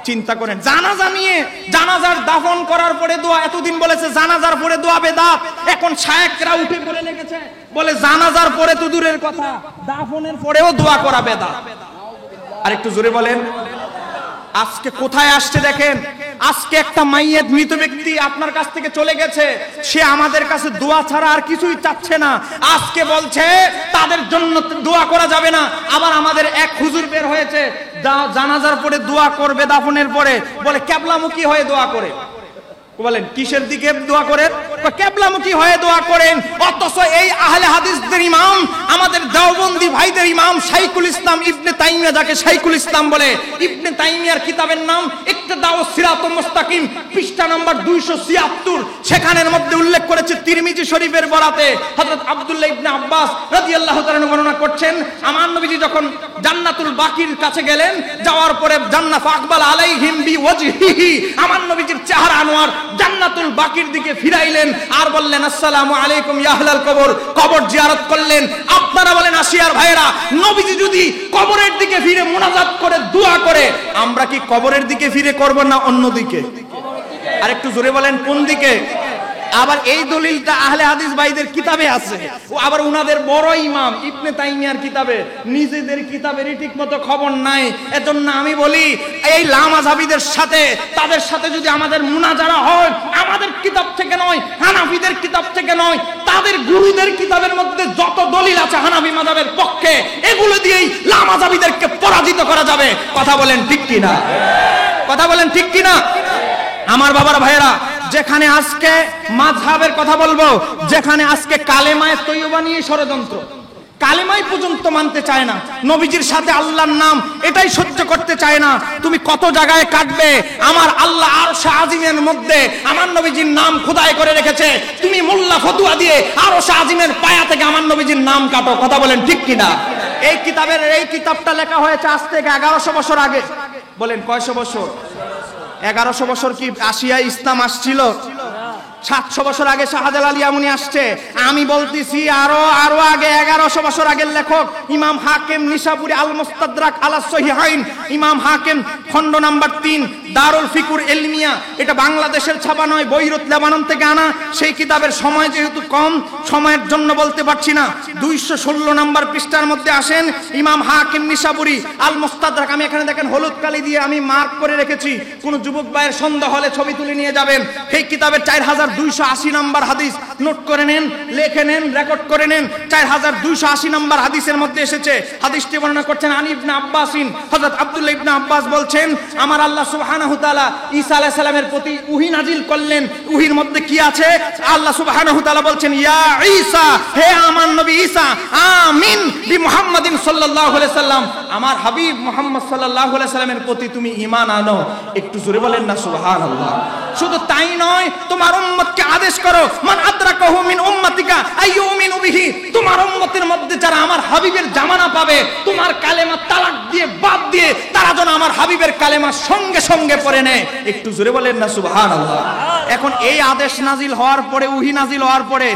চিন্তা করেন জানাজা নিয়ে, জানাজার দাফন করার পরে দোয়া, এতদিন বলেছে জানাজার পরে দোয়া বেদাত, এখন শায়েখরা উঠে পড়ে লেগেছে বলে জানাজার পরে তো দূরের কথা, দাফনের পরেও দোয়া করা বেদাত। আর একটু জোরে বলেন। আজকে কোথায় আসছে দেখেন, আজকে একটা মাইয়েত মৃত ব্যক্তি আপনার কাছ থেকে চলে গেছে, সে আমাদের কাছে দোয়া ছাড়া আর কিছুই চাচ্ছে না। আজকে বলছে তাদের জন্য দোয়া করা যাবে না। আবার আমাদের এক হুজুর বের হয়েছে, জানাজার পরে দোয়া করবে, দাফনের পরে বলে কিবলামুখী হয়ে দোয়া করে। বলেন কিসের দিকে দোয়া করেন? কিবলামুখী হয়ে দোয়া করেন। অথচ এই আহলে হাদিসদের ইমাম, আমাদের দেওবন্দি ভাইদের ইমাম শাইখুল ইসলাম ইবনে তাইমিয়া, যাকে শাইখুল ইসলাম বলে, ইবনে তাইমিয়ার কিতাবের নাম ইক্তেদাউস সিরাতুল মুস্তাকিম, পৃষ্ঠা নম্বর 276, সেখানের মধ্যে উল্লেখ করেছে তিরমিজি শরীফের বরাতে হযরত আব্দুল্লাহ ইবনে আব্বাস রাদিয়াল্লাহু তাআলা বর্ণনা করছেন, আমার নবীজি যখন জান্নাতুল বাকির কাছে গেলেন, যাওয়ার পরে জান্নাত আকবাল আলাইহিম বিওয়াজহিহি, আমার নবীজির চেহারা আনোয়ার জান্নাতুল বাকির দিকে ফিরাইলেন আর বললেন আসসালামু আলাইকুম ইয়া আহলাল কবর। কবর জিয়ারত করলেন। আপনারা বলেন আসিয়ার ভাইরা, নবীজি যদি কবরের দিকে ফিরে মুনাজাত করে দোয়া করে, আমরা কি কবরের দিকে ফিরে করব না অন্য দিকে? আর একটু জোরে বলেন কোন দিকে? আবার এই দলিলটা আহলে হাদিস ভাইদের কিতাবে আছে, ও আবার উনাদের বড় ইমাম ইবনে তাইমিয়ার কিতাবে, নিজেদের কিতাবেরই ঠিকমতো খবর নাই। এজন্য আমি বলি এই লামাযাবিদের সাথে, তাদের সাথে যদি আমাদের মুনাজারা হয়, আমাদের কিতাব থেকে নয়, হানাফিদের কিতাব থেকে নয়, তাদের গুরুদের কিতাবের মধ্যে যত দলিল আছে হানাফি মাযহাবের পক্ষে, এগুলো দিয়েই লামাযাবিদেরকে পরাজিত করা যাবে। কথা বলেন ঠিক কি না? কথা বলেন ঠিক কি না? আমার বাবার ভাইয়েরা, যেখানে আজকে মাযহাবের কথা বলবো, যেখানে আজকে কালেমায়ে তৈয়বা নিয়ে ষড়যন্ত্র, কালেমাই পর্যন্ত মানতে চায় না, নবীজির সাথে আল্লাহর নাম এটাই সহ্য করতে চায় না। তুমি কত জায়গায় কাটবে? আমার আল্লাহ আরশে আজিমের মধ্যে আমার নবীজির নাম খোদাই করে রেখেছে, তুমি মোল্লা ফতুয়া দিয়ে আরশে আজিমের পায়া থেকে আমার নবীজির নাম কাটো। কথা বলেন ঠিক কিনা? এই কিতাবটা লেখা হয়েছে আজ থেকে 1100 বছর আগে। বলেন কয়শো বছর? 1100 বছর কি আসিয়ায় ইসলাম আসছিল? 700 বছর আগে শাহজালাল ইয়ামানি আসছে। আমি বলতেছি আরো আগে 1100 বছর আগের লেখক ইমাম হাকিম নিশাপুরি আল মুস্তাদরাক আলা সহিহাইন, ইমাম হাকিম খণ্ড নাম্বার 3 দারুল ফিকুর ইলমিয়া, এটা বাংলাদেশের ছাপা নয়, বৈরুত লেবানন থেকে আনা। সেই কিতাবের সময় যেহেতু কম, সময়ের জন্য বলতে পারছি না, 216 নাম্বার পৃষ্ঠার মধ্যে আসেন ইমাম হাকিম নিশাপুরি আল মুস্তাদরাক। আমি এখানে দেখেন হলুদ কালি দিয়ে আমি মার্ক করে রেখেছি, কোন যুবক ভাইয়ের সন্দেহ হলে ছবি তুলে নিয়ে যাবেন। এই কিতাবের 4280 নাম্বার হাদিস নোট করে নেন, লিখে নেন, রেকর্ড করে নেন। 4280 নাম্বার হাদিসের মধ্যে এসেছে, হাদিসটি বর্ণনা করছেন আনী ইবনে আব্বাসিন, হযরত আব্দুল্লাহ ইবনে আব্বাস বলছেন, আমার আল্লাহ সুবহানাহু তাআলা ঈসা আলাইহিস সালামের প্রতি ওহী নাজিল করলেন। ওহীর মধ্যে কি আছে? আল্লাহ সুবহানাহু তাআলা বলছেন, ইয়া ঈসা, হে আমার নবী ঈসা, আমিন বি মুহাম্মাদিন সাল্লাল্লাহু আলাইহি সাল্লাম, আমার হাবিব মুহাম্মদ সাল্লাল্লাহু আলাইহি সাল্লামের প্রতি তুমি ঈমান আনো। একটু জোরে বলেন না সুবহানাল্লাহ। শুধু তাই নয়, তোমার উম্মতকে আদেশ করো, মান আদরাকাহু মিন উম্মাতিকা আইয়ুমিনু বিহি, তোমার উম্মতের মধ্যে যারা আমার হাবিবের জামানা পাবে, তোমার কালেমা তালাক দিয়ে বাদ দিয়ে তারা যেন আমার হাবিবের কালেমা সঙ্গে সঙ্গে পড়ে নেয়। একটু জোরে বলেন না সুবহানাল্লাহ। এখন এই আদেশ নাজিল হওয়ার পরে, ওহী নাজিল হওয়ার পরে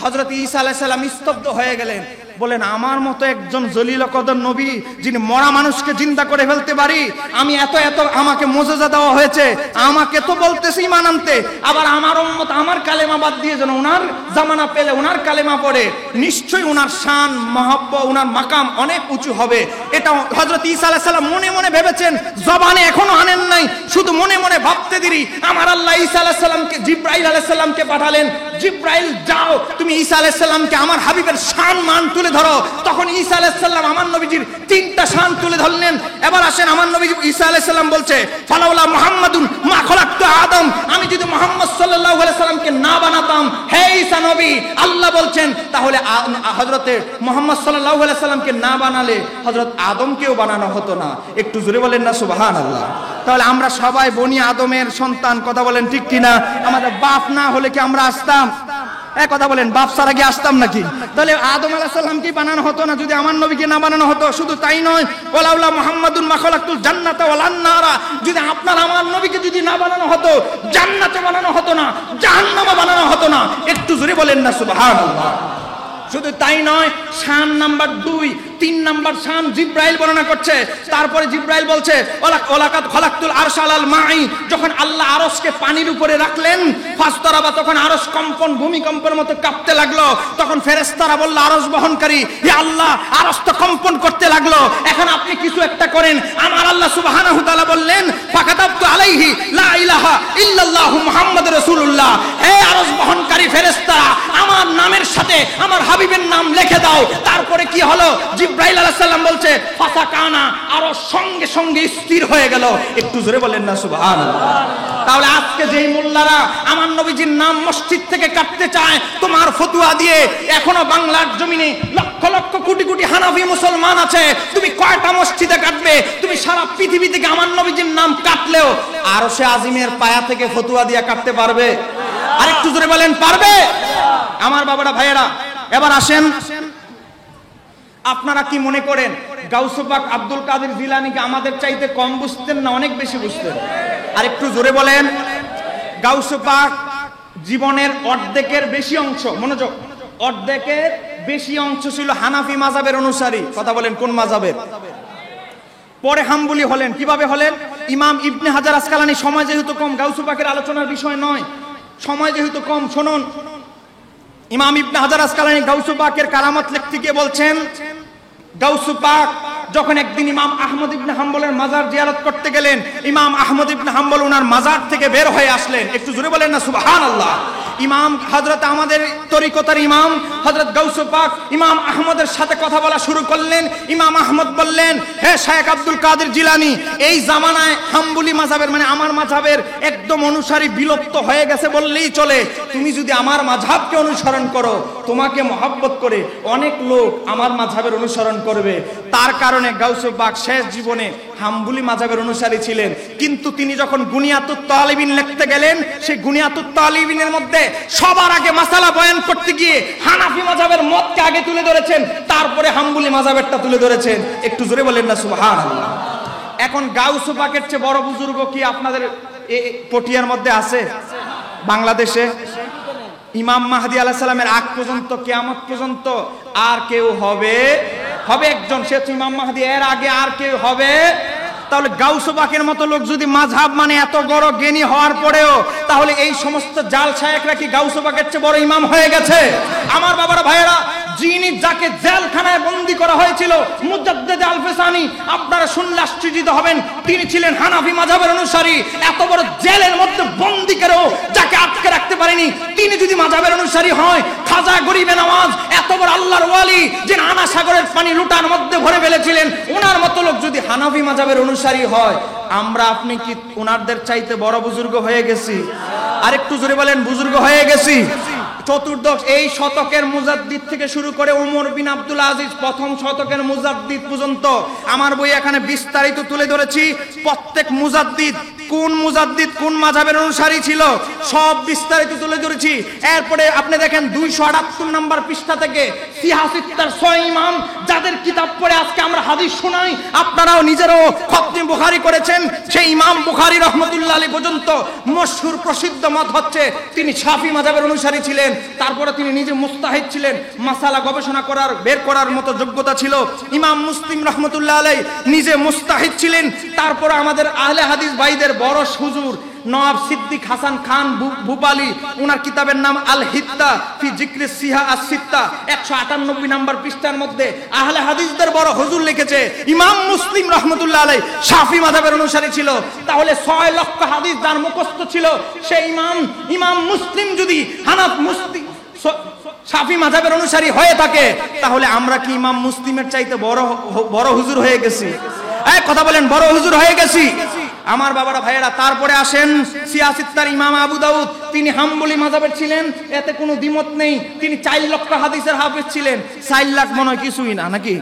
হযরত ঈসা আলাইহিস সালাম স্তব্ধ হয়ে গেলেন। বলেন আমার মতো একজন জলিল কদর নবী, যিনি মরা মানুষকে জিন্দা করে ফেলতে পারি, আমি এত আমাকে মুজিজা দেওয়া হয়েছে, আমাকে তো বলতেছি ঈমান আনতে, আবার আমার উম্মত আমার কালেমা বাদ দিয়ে যেন ওনার জামানা পেলে ওনার কালেমা পড়ে, নিশ্চয়ই ওনার শান মহব্বত, ওনার মাকাম অনেক উঁচু হবে। এটা হযরত ঈসা আলাইহিস সালাম মনে মনে ভেবেছেন, জবানে এখনো আনেন নাই, শুধু মনে মনে ভাবতে দেরি। আমার আল্লাহ ঈসা আলাইহিস সালামকে, জিবরাইল আলাইহিস সালামকে পাঠালেন, জিবরাইল যাও তুমি ঈসা আলাইহিস সালামকে আমার হাবিবের শান মান তুলে ধরো। তখন ঈসা আলাইহিস সালাম আমার নবীজির 3টা শান তুলে ধরলেন। এবার আসেন, আমার নবী ঈসা আলাইহিস সালাম বলছে, ফালাউলা মুহাম্মাদুন মা খলাকতু আদম, আমি যদি মুহাম্মদ সাল্লাল্লাহু আলাইহি সাল্লামকে না বানাতাম, হে ঈসা নবী, আল্লাহ বলছেন, তাহলে হযরতে মুহাম্মদ সাল্লাল্লাহু আলাইহি সাল্লামকে না বানালে হযরত আদমকেও বানানো হতো না। একটু জোরে বলেন না সুবহানাল্লাহ। তাহলে আমরা সবাই বনি আদমের সন্তান। কথা বলেন ঠিক কিনা? আমাদের বাপ না হলে কি আমরা আসতাম? কথা বলেন, বাপ ছাড়া কি আসতাম নাকি? তাহলে আদম আলাইহিস সালামকে বানানো হতো না যদি আমার নবীকে না বানানো হতো। শুধু তাই নয়, ওয়ালাউলা মুহাম্মাদুন মা খালাকতুল জান্নাতা ওয়ালান নারা, যদি আপনার আমার নবীকে যদি না বানানো হতো, জান্নাতে বানানো হতো না, জাহান্নামে বানানো হতো না। একটু জোরে বলেন না সুবহানাল্লাহ। শুধু তাই নয়, শান নাম্বার 2, 3 নাম্বার শান জিব্রাইল বর্ণনা করছে। তারপরে জিব্রাইল বলছে ওয়ালাকাদ খলাকতুল আরশ আলাল মাই, যখন আল্লাহ আরশকে পানির উপরে রাখলেন, ফাসতারাবা, তখন আরশ কম্পন, ভূমিকম্পের মতো কাঁপতে লাগলো। তখন ফেরেশতারা বলল আরশ বহনকারী, হে আল্লাহ, আরশ তো কম্পন করতে লাগলো, এখন আপনি কিছু একটা করেন। আমার আল্লাহ সুবহানাহু ওয়া তাআলা বললেন ফাকাতাবতু আলাইহি লা ইলাহা ইল্লাল্লাহু মুহাম্মাদুর রাসূলুল্লাহ, হে আরশ বহনকারী ফেরেশতারা, আমার নামের সাথে আমার হাবিবের নাম লিখে দাও। তারপরে কি হলো? জিব্রাইল আলাইহিস সালাম বলছে ফাসাকানা, আরশ সঙ্গে সঙ্গে স্থির হয়ে গেল। একটু জোরে বলেন না সুবহানাল্লাহ। তাহলে আজকে যেই মোল্লারা আমার নবীজির নাম মসজিদ থেকে কাটতে চায় তোমার ফতোয়া দিয়ে, এখনো বাংলার জমিনে লক্ষ লক্ষ কোটি কোটি হানাফি মুসলমান আছে, তুমি কয়টা মসজিদে কাটবে? তুমি সারা পৃথিবী থেকে আমার নবীজির নাম কাটলেও আরশে আজিমের পায়া থেকে ফতোয়া দিয়ে কাটতে পারবে? আরেকটু জোরে বলেন, পারবে? আমার বাবারা, ভাইয়েরা, এবার আসেন, আপনারা কি মনে করেন গাউস পাক আব্দুল কাদের জিলানীকে আমাদের চাইতে কম বুঝতেন না অনেক বেশি বুঝতেন? আর একটু জোরে বলেন। গাউস পাক জীবনের অর্ধেকের বেশি অংশ, মনোযোগ, অর্ধেকের বেশি অংশ ছিল হানাফি মাযহাবের অনুসারী। কথা বলেন, কোন মাযহাবের? পরে হাম্বলি হলেন। কিভাবে হলেন? ইমাম ইবনে হাজার আসকালানী, সময় যেহেতু কম, গাউস পাকের আলোচনার বিষয় নয়, সময় যেহেতু কম, শুনুন। ইমাম ইবনে হাজার আসকালানী গাউস পাকের কারামাত লিখতে গিয়ে বলছেন, গাউস পাক যখন একদিন ইমাম আহমদ ইবনে হাম্বলের মাজার জিয়ারত করতে গেলেন, ইমাম আহমদ ইবনে হাম্বল ওনার মাজার থেকে বের হয়ে আসলেন। একটু জোরে বলেন না সুবহানাল্লাহ। ইমাম হযরত আমাদের তরিকতার ইমাম হযরত গাউস পাক ইমাম আহমদের সাথে কথা বলা শুরু করলেন। ইমাম আহমদ বললেন, হে শায়েখ আব্দুল কাদের জিলানী, এই জামানায় হাম্বলি মাযহাবের, মানে আমার মাযহাবের একদম অনুসারী বিলুপ্ত হয়ে গেছে বললেই চলে। তুমি যদি আমার মাযহাবকে অনুসরণ করো, তোমাকে মহব্বত করে অনেক লোক আমার মাযহাবের অনুসরণ করবে। তার কারণে গাউস পাক শেষ জীবনে হাম্বলি মাযহাবের অনুসারী ছিলেন। কিন্তু তিনি যখন গুনিয়াতুত তালিবিন লিখতে গেলেন, সেই গুনিয়াতুত তালিবিনের মধ্যে সবার আগে মাসালা বয়ান করতে গিয়ে হানাফি মাযহাবের মতকে আগে তুলে ধরেছেন, তারপরে হাম্বলি মাযহাবেরটা তুলে ধরেছেন। একটু জোরে বলেন না সুবহানাল্লাহ। এখন গাউস পাকের চেয়ে বড় বুজুর্গ কি আপনাদের পটিয়ার মধ্যে আছে বাংলাদেশে? ইমাম মাহদী আলাইহিস সালামের আগ পর্যন্ত, কিয়ামত পর্যন্ত আর কেউ হবে? হবে একজন, সে হচ্ছে ইমাম মাহদী। এর আগে আর কেউ হবে? তাহলে গাউস পাকের মতো লোক যদি মাযহাব মানে এত বড় জ্ঞানী হওয়ার পরেও, তাহলে এই সমস্ত জাল শায়েখরা কি গাউস পাকের চেয়ে বড় ইমাম হয়ে গেছে? আমার বাবারা, ভাইয়েরা, যিনি যাকে জেলখানায় বন্দী করা হয়েছিল মুজাদ্দিদ আল-ফিসানি, আপনারা শুনলে আশ্চর্যিত হবেন, তিনি ছিলেন হানাফি মাযহাবের অনুসারী। এত বড় জেলের মধ্যে বন্দী করেও যাকে আটকে রাখতে পারেনি, তিনি যদি মাযহাবের অনুসারী হয়। খাজা গরিবে নওয়াজ, এত বড় আল্লাহর ওয়ালি, যিনি আনা সাগরের পানি লুটার মধ্যে ভরে ফেলেছিলেন, ওনার মতো লোক যদি হানাফি মাযহাবের অনুসারী হয়, আমরা আপনি কি ওনাদের চাইতে বড় বুজুর্গ হয়ে গেছি? আরেকটু জোরে বলেন, বুজুর্গ হয়ে গেছি। চতুর্দশ এই শতকের মুজাদ্দিদ থেকে শুরু করে ওমর বিন আব্দুল আজিজ, প্রথম শতকের মুজাদ্দিদ পর্যন্ত আমার বই এখানে বিস্তারিত তুলে ধরেছি। প্রত্যেক মুজাদ্দিদ কোন মুজাদ্দিদ কোন মাযহাবের অনুসারী ছিল সব বিস্তারিত তুলে ধরেছি। এরপরে আপনি দেখেন 278 নম্বর পৃষ্ঠা থেকে সিহাসিত্তার 6 ইমাম, যাদের কিতাব পড়ে আজকে আমরা হাদিস শোনাই, আপনারাও নিজেরাও খতনে বুখারী করেছেন, সেই ইমাম বুখারী রাহমাতুল্লাহ আলাইহি পর্যন্ত মশহুর প্রসিদ্ধ মত হচ্ছে তিনি শাফি মাযহাবের অনুসারী ছিলেন। তারপরে তিনি নিজে মুস্তাহিদ ছিলেন, মাসালা গবেষণা করার, বের করার মতো যোগ্যতা ছিল। ইমাম মুসলিম রাহমাতুল্লাহ আলাইহি নিজে মুস্তাহিদ ছিলেন। তারপরে আমাদের আহলে হাদিস ভাইদের বড় হুজুর নওয়াব সিদ্দিক হাসান খান ভূপালী, ওনার কিতাবের নাম আল হিত্তা ফি যিকরি সিহা আস-সিত্তা, 198 নম্বর পৃষ্ঠার মধ্যে আহলে হাদিসদের বড় হুজুর লিখেছে ইমাম মুসলিম রাহমাতুল্লাহ আলাইহি শাফি মাযহাবের অনুসারী ছিল। তাহলে 6 লক্ষ হাদিস যার মুখস্থ ছিল, সেই ইমাম মুসলিম যদি হানাফ মুসলিম শাফি মাযহাবের অনুসারী হয়ে থাকে, তাহলে আমরা কি ইমাম মুসলিমের চাইতে বড় হুজুর হয়ে গেছি? এই কথা বলেন, বড় হুজুর হয়ে গেছি? আমার বাবারা, ভাইয়েরা, তারপরে আসেন সিয়াসিত্তার ইমাম আবু দাউদ, তিনি হাম্বলি মাযহাবের ছিলেন, এতে কোনো দ্বিমত নেই। তিনি 4 লক্ষ হাদিসের হাফেজ ছিলেন। 4 লাখ মনে হয় কিছুই না, নাকি?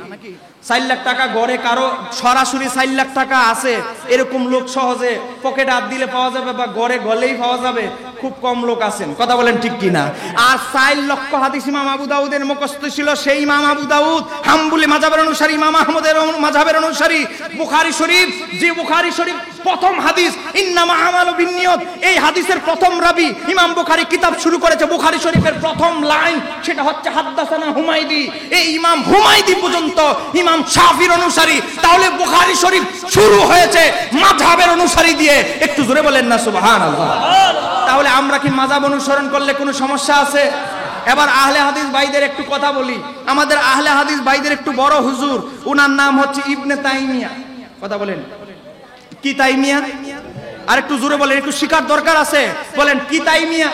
4 লাখ টাকা গড়ে কারো সরাসরি 4 লাখ টাকা আছে এরকম লোক সহজে পকেটে হাত দিলে পাওয়া যাবে বা গড়ে গলেই পাওয়া যাবে খুব কম লোক আছেন, কথা বলেন ঠিক কিনা? আর 4 লক্ষ হাদিস ইমাম আবু দাউদের মুখস্থ ছিল। সেই ইমাম আবু দাউদ হাম্বলি মাযহাবের অনুসারী, ইমাম আহমদের মাযহাবের অনুসারী। বুখারী শরীফ, যে বুখারী শরীফ প্রথম হাদিস ইন্নামা আমালু বিন্নিয়ত, এই হাদিসের প্রথম রাবি ইমাম বুখারী কিতাব শুরু করেছে। বুখারী শরীফের প্রথম লাইন সেটা হচ্ছে হাদ্দাসানা হুমাইদি। এই ইমাম হুমাইদি পর্যন্ত ইমাম শাফির অনুসারী। তাহলে বুখারী শরীফ শুরু হয়েছে মাযহাবের অনুসারী দিয়ে। একটু জোরে বলেন না সুবহানাল্লাহ। তাহলে আমরা কি মাযহাব অনুসরণ করলে কোনো সমস্যা আছে? এবার আহলে হাদিস ভাইদের একটু কথা বলি। আমাদের আহলে হাদিস ভাইদের একটু বড় হুজুর, ওনার নাম হচ্ছে ইবনে তাইমিয়া। কথা বলেন কি তাইমিয়া? আর একটু জোরে বলেন, একটু শিকার দরকার আছে। বলেন কি তাইমিয়া?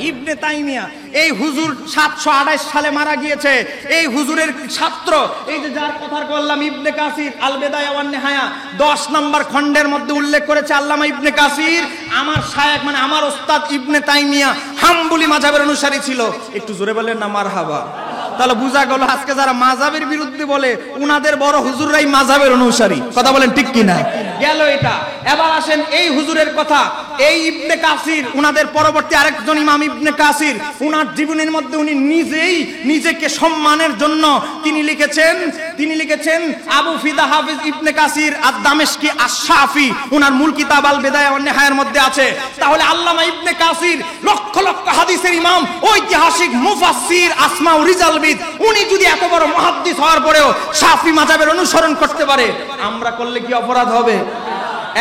ইবনে তাইমিয়া। এই হুজুর 728 সালে মারা গিয়েছে। এই হুজুরের ছাত্র, এই যে যার কথা বললাম ইবনে কাসির আল বিদায়া ওয়ান নিহায়া 10 নম্বর খণ্ডের মধ্যে উল্লেখ করেছে আল্লামা ইবনে কাসির, আমার শায়েখ মানে আমার ওস্তাদ ইবনে তাইমিয়া হাম্বলি মাযহাবের অনুসারী ছিল। একটু জোরে বলেন না মারহাবা। তাহলে বোঝা গেল আজকে যারা মাযহাবের বিরুদ্ধে বলে উনাদের বড় হুজুররাই মাযহাবের অনুসারী, কথা বলেন ঠিক কিনা? গেল এটা। এবার আসেন এই হুজুরের কথা। এই ইবনে কাসির, উনাদের পরবর্তী আরেকজন ইমাম ইবনে কাসির, উনার জীবনের মধ্যে উনি নিজেই নিজেকে সম্মানের জন্য তিনি লিখেছেন আবু ফিদা হাফিজ ইবনে কাসির আদ-দামেশকি আশ-শাফি, উনার মূল কিতাব আল বিদায়া ওয়ান নিহায়ার মধ্যে আছে। তাহলে আল্লামা ইবনে কাসির লক্ষ লক্ষ হাদিসের ইমাম, ঐতিহাসিক মুফাসসির, আসমা ও রিজালবিদ, উনি যদি এত বড় মুহাদ্দিস হওয়ার পরেও শাফি মাযহাবের অনুসরণ করতে পারে, আমরা করলে কি অপরাধ হবে?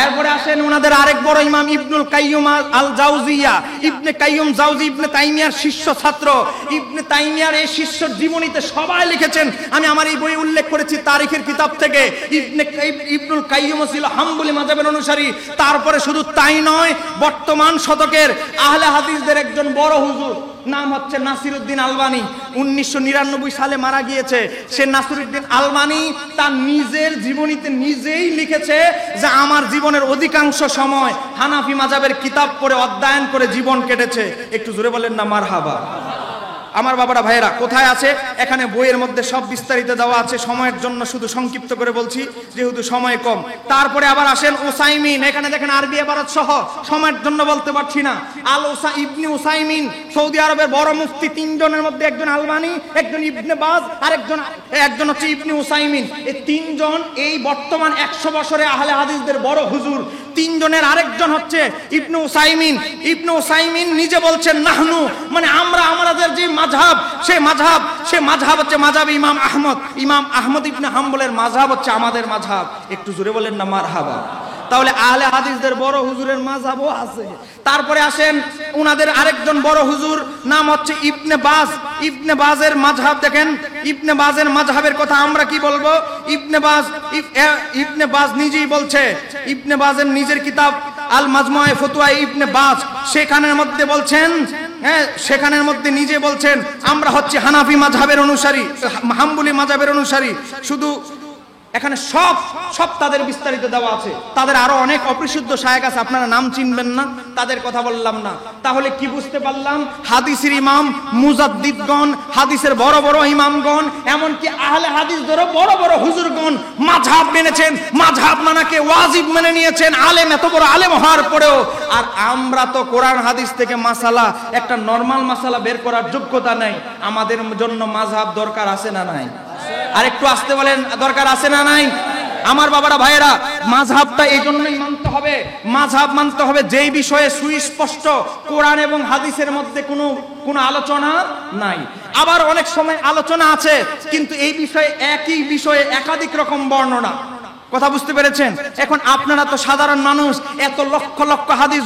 এরপরে আসেন ওনাদের আরেক বড় ইমাম ইবনুল কাইয়ুম আল জাওজিয়া। ইবনে কাইয়ুম জাওজি ইবনে তাইমিয়ার শিষ্য ছাত্র। ইবনে তাইমিয়ার এই শিষ্যর জীবনীতে সবাই লিখেছেন, আমি আমার এই বই উল্লেখ করেছি তারিখের কিতাব থেকে। ইবনুল কাইয়ুম ছিল হাম্বলি মাযহাবের অনুসারী। তারপরে শুধু তাই নয়, বর্তমান শতকের আহলে হাদিসদের একজন বড় হুজুর, নাম হচ্ছে নাসিরউদ্দিন আলবানী। 1999 সালে মারা গিয়েছে। সে নাসিরউদ্দিন আলবানী তার নিজের জীবনীতে নিজেই লিখেছে যে আমার জীবনের অধিকাংশ সময় হানাফি মাযহাবের কিতাব পড়ে অধ্যয়ন করে জীবন কেটেছে। একটু জোরে বলেন না মারহাবা। আমার বাবারা ভাইয়েরা কোথায় আছে? এখানে বইয়ের মধ্যে সব বিস্তারিত দেওয়া আছে। সময়ের জন্য শুধু সংক্ষিপ্ত করে বলছি যেহেতু সময় কম। তারপরে আবার আসেন উসাইমিন, এখানে দেখেন আরবি ইবারত সহ, সময়ের জন্য বলতে পারছি না। ইবনে উসাইমিন সৌদি আরবের বড় মুফতি। 3 জনের মধ্যে একজন আলবানী, একজন ইবনে বাজ, আর একজন হচ্ছে ইবনে উসাইমিন। এই 3 জন এই বর্তমান 100 বছরে আহলে হাদিসদের বড় হুজুর। 3 জনের আরেকজন হচ্ছে ইবনে উসাইমিন। ইবনে উসাইমিন নিজে বলছেন নাহনু মানে আমরা, আমাদের যে মাযহাব, সে মাযহাব হচ্ছে মাযহাব ইমাম আহমদ। ইমাম আহমদ ইবনে হাম্বলের মাযহাব হচ্ছে আমাদের মাযহাব। একটু জোরে বলেন না মারহাবা। তাহলে আহলে হাদিসদের বড় হুজুরের মাযহাবও আছে। তারপরে আসেন উনাদের আরেকজন বড় হুজুর, নাম হচ্ছে ইবনে বাজ। ইবনে বাজের মাযহাব দেখেন। ইবনে বাজের মাযহাবের কথা আমরা কি বলবো? ইবনে বাজ নিজেই বলছে, ইবনে বাজের নিজের কিতাব আল মাজমুআয়ে ফতোয়া ইবনে বাজ, সেখানের মধ্যে বলছেন, সেখানের মধ্যে নিজে বলছেন আমরা হচ্ছে হানাফি মাযহাবের অনুসারী, হাম্বলি মাযহাবের অনুসারী। শুধু এখানে সব তাদের বিস্তারিত দেওয়া আছে। তাদের আরো অনেক অপরিশুদ্ধ শায়েখ আছে, আপনারা নাম চিনবেন না, তাদের কথা বললাম না। তাহলে কি বুঝতে পারলাম? হাদিসের ইমাম মুজাদ্দিদগণ, হাদিসের বড় বড় ইমামগণ, এমনকি আহলে হাদিসদেরও বড় বড় হুজুরগণ মাযহাব মেনেছেন, মাযহাব মানাকে ওয়াজিব মেনে নিয়েছেন, আলেম এত বড় আলেম হওয়ার পরেও। আর আমরা তো কোরআন হাদিস থেকে মাসালা, একটা নরমাল মাসালা বের করার যোগ্যতা নেই। আমাদের জন্য মাযহাব দরকার আছে না নাই? আর একটু আসতে বলেন, দরকার আছে না নাই? আমার বাবারা ভাইয়েরা, মাযহাবটা এই জন্যই মানতে হবে। মাযহাব মানতে হবে যেই বিষয়ে সুস্পষ্ট কোরআন এবং হাদিসের মধ্যে কোনো আলোচনা নাই। আবার অনেক সময় আলোচনা আছে কিন্তু এই বিষয়ে একই বিষয়ে একাধিক রকম বর্ণনা। কথা বুঝতে পেরেছেন? এখন আপনারা তো সাধারণ মানুষ, এত লক্ষ লক্ষ হাদিস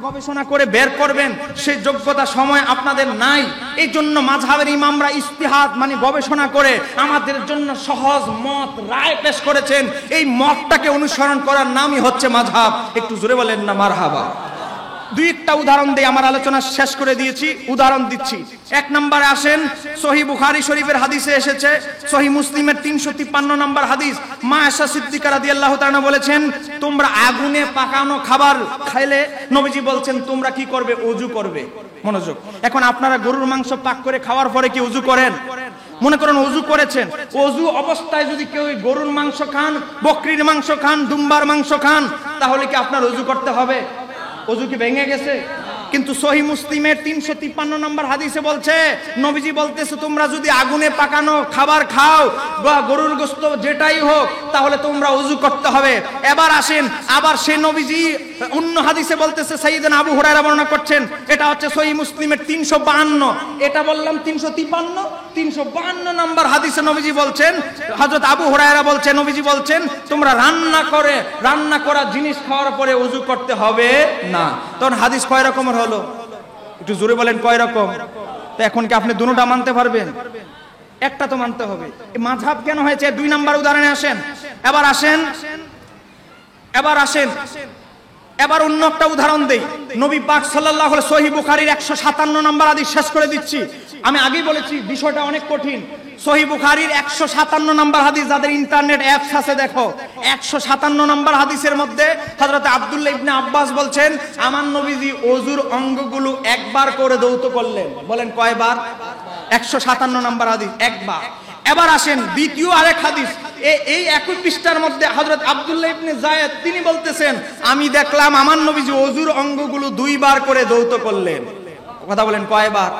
গবেষণা করে বের করবেন সেই যোগ্যতা সময় আপনাদের নাই। এই জন্য মাযহাবের ইমামরা ইজতিহাদ মানে গবেষণা করে আমাদের জন্য সহজ মত রায় পেশ করেছেন। এই মতটাকে অনুসরণ করার নামই হচ্ছে মাযহাব। একটু জোরে বলেন না মারহাবা। দুই একটা উদাহরণ দিয়ে আমার আলোচনা শেষ করে দিয়েছি, উদাহরণ দিচ্ছি। 1 নম্বরে আসেন, সহিহ বুখারী শরীফের হাদিসে এসেছে, সহিহ মুসলিমের 353 নম্বর হাদিস, মা আয়েশা সিদ্দিকা রাদিয়াল্লাহু তাআলা বলেছেন, তোমরা আগুনে পাকানো খাবার খাইলে নবীজি বলছেন তোমরা কি করবে? ওযু করবে। মনোযোগ। এখন আপনারা গরুর মাংস পাক করে খাওয়ার পরে কি ওযু করেন? মনে করেন ওযু করেছেন, ওযু অবস্থায় যদি কেউ গরুর মাংস খান, বকরির মাংস খান, দুম্বার মাংস খান, তাহলে কি আপনার ওযু করতে হবে? ওযু কি ভেঙে গেছে? কিন্তু সহিহ মুসলিমের 353 নম্বর হাদিসে বলছে, নবীজি বলতেছে তোমরা যদি আগুনে পাকানো খাবার খাও বা গরুর গোশত যেটাই হোক, তাহলে তোমরা ওযু করতে হবে। এবার আসেন, আবার সে নবীজি অন্য হাদিসে বলতেছে, সাইয়েদনা আবু হুরায়রা বর্ণনা করছেন, এটা হচ্ছে সহিহ মুসলিমের 352, এটা বললাম 353, 352 নম্বর হাদিসে নবীজি বলছেন, হযরত আবু হুরায়রা বলছেন, নবীজি বলছেন তোমরা রান্না করা জিনিস খাওয়ার পরে ওযু করতে হবে না। তখন হাদিস কয় রকমের হলো? একটু জোরে বলেন, কয় রকম? তো এখন কি আপনি দুটোটা মানতে পারবেন? একটা তো মানতে হবে। এই মাযহাব কেন হয়েছে? 2 নাম্বার উদাহরণে আসেন। এবার অন্য একটা উদাহরণ দেই। নবী পাক সাল্লাল্লাহু আলাইহি সহিহ বুখারীর 157 নম্বর হাদিস শেষ করে দিচ্ছি। আমি আগেই বলেছি বিষয়টা অনেক কঠিন। সহিহ বুখারীর 157 নম্বর হাদিস, যাদের ইন্টারনেট অ্যাপস আছে দেখো, 157 নম্বর হাদিসের মধ্যে হযরত আব্দুল্লাহ ইবনে আব্বাস বলছেন, আমার নবীজি ওযুর অঙ্গগুলো একবার করে ধৌত করলেন। বলেন কয়বার? 157 নম্বর হাদিস, একবার। এবার আসেন দ্বিতীয় আরেক হাদিস, এই একই পৃষ্ঠার মধ্যে হযরত আব্দুল্লাহ ইবনে যায়েদ তিনি বলতেছেন, আমি দেখলাম আমার নবীজি ওযুর অঙ্গগুলো 2 বার করে ধৌত করলেন। কথা বলেন কয়বার?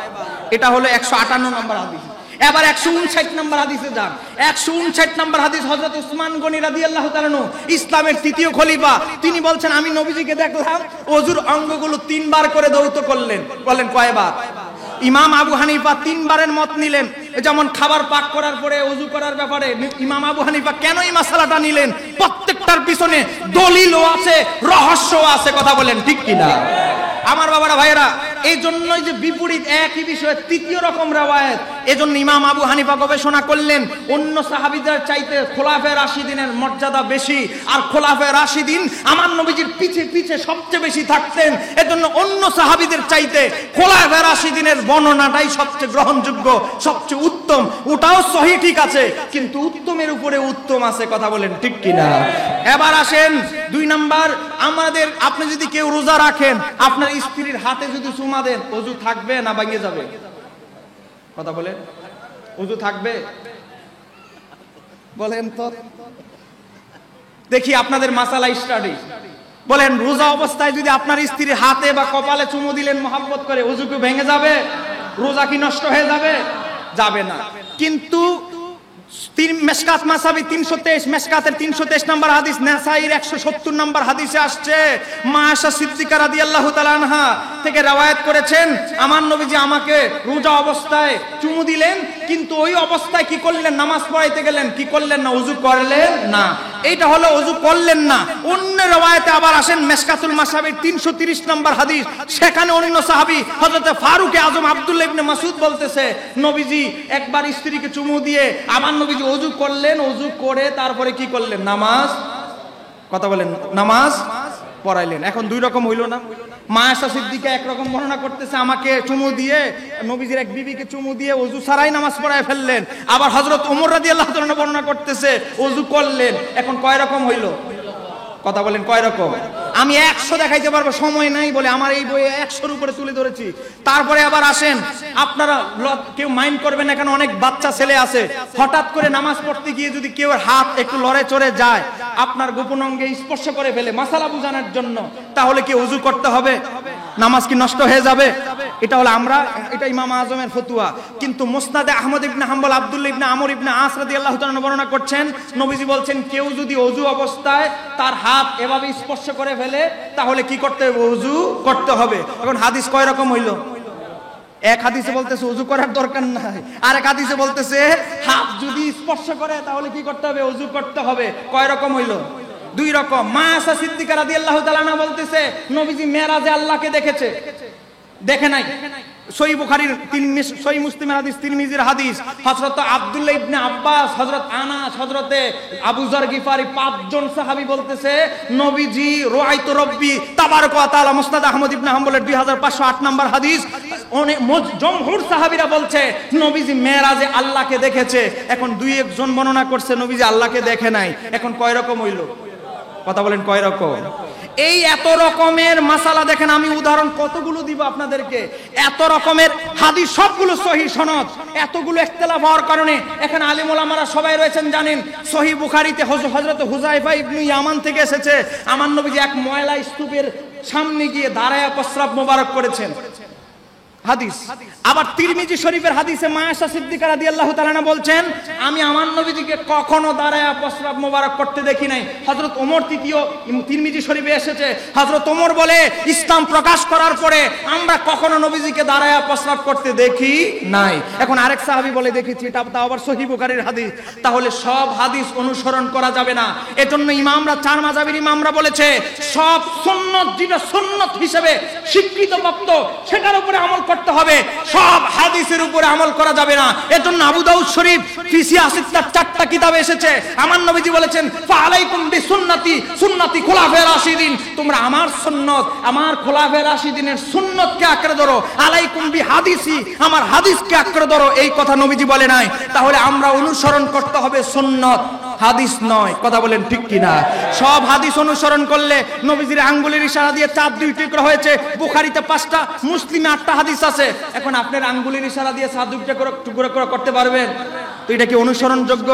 এটা হলো 158 নম্বর হাদিস। এবার 159 নম্বর হাদিসে যান। 159 নম্বর হাদিস, হযরত উসমান গনি রাদিয়াল্লাহু তাআলা আনহু, ইসলামের তৃতীয় খলিফা, তিনি বলছেন আমি নবীজিকে দেখলাম ওযুর অঙ্গগুলো 3 বার করে ধৌত করলেন। বলেন কয়বার? ইমাম আবু হানিফা 3 বারের মত নিলেন। যেমন খাবার পাক করার পরে ওযু করার ব্যাপারে ইমাম আবু হানিফা কেন এই মাসালাটা নিলেন, প্রত্যেকটার পিছনে দলিলও আছে, রহস্যও আছে। কথা বলেন ঠিক কিনা? আমার বাবারা ভাইয়েরা, এই জন্যই যে বিপরীত একই বিষয়ে তৃতীয় রকম রওয়ায়াত, এজন্য ইমাম আবু হানিফা গবেষণা করলেন অন্য সাহাবীদের চাইতে খোলাফায়ে রাশিদিনের মর্যাদা বেশি, আর খোলাফায়ে রাশিদিন আমার নবীজির পিছে পিছে সবচেয়ে বেশি থাকতেন, এজন্য অন্য সাহাবীদের চাইতে খোলাফায়ে রাশিদিনের বর্ণনাটাই সবচেয়ে গ্রহণযোগ্য, সবচেয়ে উত্তম। ওটাও সহিহ ঠিক আছে, কিন্তু উত্তমের উপরে উত্তম আছে। কথা বলেন ঠিক কিনা? এবার আসেন 2 নাম্বার, আপনি যদি কেউ রোজা রাখেন, আপনার স্ত্রীর হাতে যদি চুমা দেন, ওযু থাকবে না ভেঙে যাবে? কথা বলেন, ওযু থাকবে? বলেন তো দেখি আপনাদের মাসালা স্টাডি। বলেন রোজা অবস্থায় যদি আপনার স্ত্রীর হাতে বা কপালে চুমু দিলেন মহব্বত করে, ওযু কি ভেঙে যাবে? রোজা কি নষ্ট হয়ে যাবে? যাবে না। কিন্তু মেশকাত মাসাবি 323, মেশকাতের 323 নম্বর হাদিস, নাসাইর 170 নম্বর হাদিসে আসছে, মা আয়েশা সিদ্দিকা রাদিয়াল্লাহু তাআলা আনহা থেকে রওয়ায়াত করেছেন, আমার নবীজি আমাকে রোজা অবস্থায় চুমু দিলেন, কিন্তু ওই অবস্থায় কি করলেন? নামাজ পড়াইতে গেলেন, কি করলেন না? ওযু করলেন না। এইটা হলো ওযু করলেন না। অন্য রওয়ায়াতে আবার আসেন, মেশকাতুল মাসাবির 330 নম্বর হাদিস, সেখানে অন্য সাহাবী হযরত ফারুক আজম আব্দুল্লাহ ইবনে মাসউদ বলতেছে, নবীজি একবার স্ত্রীকে চুমু দিয়ে আমার নবীজি ওযু করলেন, ওযু করে তারপরে কি করলেন? নামাজ, কথা বলেন, নামাজ পড়াইলেন। এখন 2 রকম হইল না? মা আয়েশা সিদ্দিকা একরকম বর্ণনা করতেছে, আমাকে চুমু দিয়ে, নবীজির এক বিবিকে চুমু দিয়ে ওযু ছাড়াই নামাজ পড়ায় ফেললেন। আবার হযরত ওমর রাদিয়াল্লাহু তাআলা বর্ণনা করতেছে ওযু করলেন। এখন কয় রকম হইল? কথা বলেন কয় রকম? আমি 100 দেখাইতে পারবো, সময় নাই বলে আমার এই বইয়ে 100-র উপরে তুলে ধরেছি। তারপরে আবার আসেন, আপনারা কেউ মাইন্ড করবেন, এখানে অনেক বাচ্চা ছেলে আছে, হঠাৎ করে নামাজ পড়তে গিয়ে যদি কেউ হাত একটু লড়ে চড়ে যায়, আপনার গোপন অঙ্গে স্পর্শ করে ফেলে মাসালা বুঝানোর জন্য, তাহলে কি ওযু করতে হবে? নামাজ কি নষ্ট হয়ে যাবে? এটা হলো এটা ইমাম আজমের ফতোয়া। কিন্তু মুসনাদে আহমদ ইবনে হাম্বল আব্দুল্লাহ ইবনে আমর ইবনে আস রাদিয়াল্লাহু তাআলা বর্ণনা করছেন, নবীজি বলছেন কেউ যদি ওযু অবস্থায় তার হাত এভাবে স্পর্শ করে ফেলে, তাহলে কি করতে হবে? ওযু করতে হবে। এখন হাদিস কয় রকম হইল? এক হাদিসে বলতেছে ওযু করার দরকার নাই, আরেক হাদিসে বলতেছে হাত যদি স্পর্শ করে তাহলে কি করতে হবে? ওযু করতে হবে। কয় রকম হইল? 2 রকম। মা আয়েশা সিদ্দিকা রাদিয়াল্লাহু তাআলা আনহা বলতেছে, নবীজি মেরাজে আল্লাহকে দেখেছে, দেখে নাই। সহিহ বুখারীর সহিহ মুসলিমের হাদিস, তিরমিজির হাদিস, হযরত আব্দুল্লাহ ইবনে আব্বাস, হযরত আনাস, হযরতে আবু যর গিফারি, 5 জন সাহাবী বলতেছে, নবীজি রাআইতু রাব্বি তাবারাকা ওয়া তাআলা, মুসনাদ আহমদ ইবনে হাম্বলের 2508 নম্বর হাদিস। জমহুর সাহাবীরা বলছে নবীজি মেরাজে আল্লাহকে দেখেছে। এখন 2-1 জন বর্ণনা করছে নবীজি আল্লাহকে দেখে নাই। এখন কয় রকম হইল? কথা বলেন কয় রকম? এই এত রকমের মাসালা দেখেন, আমি উদাহরণ কতগুলো দিব আপনাদেরকে। এত রকমের হাদিস, সবগুলো সহিহ সনদ, এতগুলো ইখতিলাফ হওয়ার কারণে এখানে আলিম ওলামারা সবাই রয়েছেন জানেন। সহিহ বুখারীতে হযরত হুযায়ফা ইবনে ইয়ামান থেকে এসেছে, আমার নবীজি এক ময়লা স্তূপের সামনে গিয়ে দাঁড়ায়া প্রস্রাব মোবারক করেছেন, হাদিস। আবার তিরমিজি শরীফের হাদিসে মা আয়েশা সিদ্দিকা রাদিয়াল্লাহু তাআলা আনহা বলছেন, আমি আমার নবীজিকে কখনো দাঁড়ায়া প্রস্রাব মোবারক করতে দেখি নাই। হযরত ওমর, তৃতীয় তিরমিজি শরীফে এসেছে, হযরত ওমর বলে, ইসলাম প্রকাশ করার পরে আমরা কখনো নবীজিকে দাঁড়ায়া প্রস্রাব করতে দেখি নাই। এখন আরেক সাহাবী বলে, দেখেছি, এটা তাও আবার সহিহ বুখারীর হাদিস। তাহলে সব হাদিস অনুসরণ করা যাবে না। এজন্য ইমামরা, চার মাযহাবের ইমামরা বলেছে, সব সুন্নাত যেটা সুন্নাত হিসেবে স্বীকৃতপ্রাপ্ত সেটার উপরে আমল করতে হবে, সব হাদিসের উপরে আমল করা যাবে না। এজন্য আবু দাউদ শরীফ ফি সিয়াসাতির 4টা কিতাবে এসেছে, আমার নবীজি বলেছেন, ফালাইকুম বিসুন্নতি সুন্নতি খুলাফায়ে রাশিদিন, তোমরা আমার সুন্নাত, আমার খুলাফায়ে রাশিদিনের সুন্নাতকে আঁকড়ে ধরো, আলাইকুম বিহাদিসি, আমার হাদিসকে আঁকড়ে ধরো। এই কথা নবীজি বলে নাই। তাহলে আমরা অনুসরণ করতে হবে সুন্নাত, হাদিস নয়। কথা বলেন ঠিক কিনা? সব হাদিস অনুসরণ করলে নবীজির আঙ্গুলের ইশারা দিয়ে চাঁদ 2 টুকরা হয়েছে, বুখারীতে 5টা, মুসলিমে 8টা হাদিস আছে। এখন আপনার আঙ্গুলের ইশারা দিয়ে চাঁদ 2 টুকরা করতে পারবেন? তো এটা কি অনুসরণযোগ্য?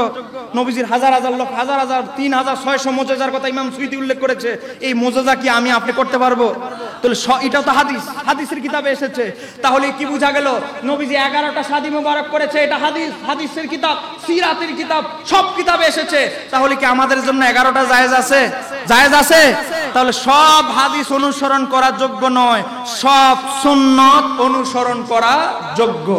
নবীজির হাজার হাজার লোক, হাজার হাজার 3600 মুজিজার কথা ইমাম সুয়ুতী উল্লেখ করেছে। এই মুজিজা কি আমি আপনি করতে পারবো? তাহলে এটাও তো হাদিস, হাদিসের কিতাবে এসেছে। তাহলে কি বোঝা গেল? নবীজি 11টা শাদী মোবারক করেছে, এটা হাদিস, হাদিসের কিতাব, সিরাতের কিতাব, সব কিতাবে এসেছে। তাহলে কি আমাদের জন্য 11টা জায়েজ আছে? জায়েজ আছে? তাহলে সব হাদিস অনুসরণ করা যোগ্য নয়, সব সুন্নাত অনুসরণ করা যোগ্য।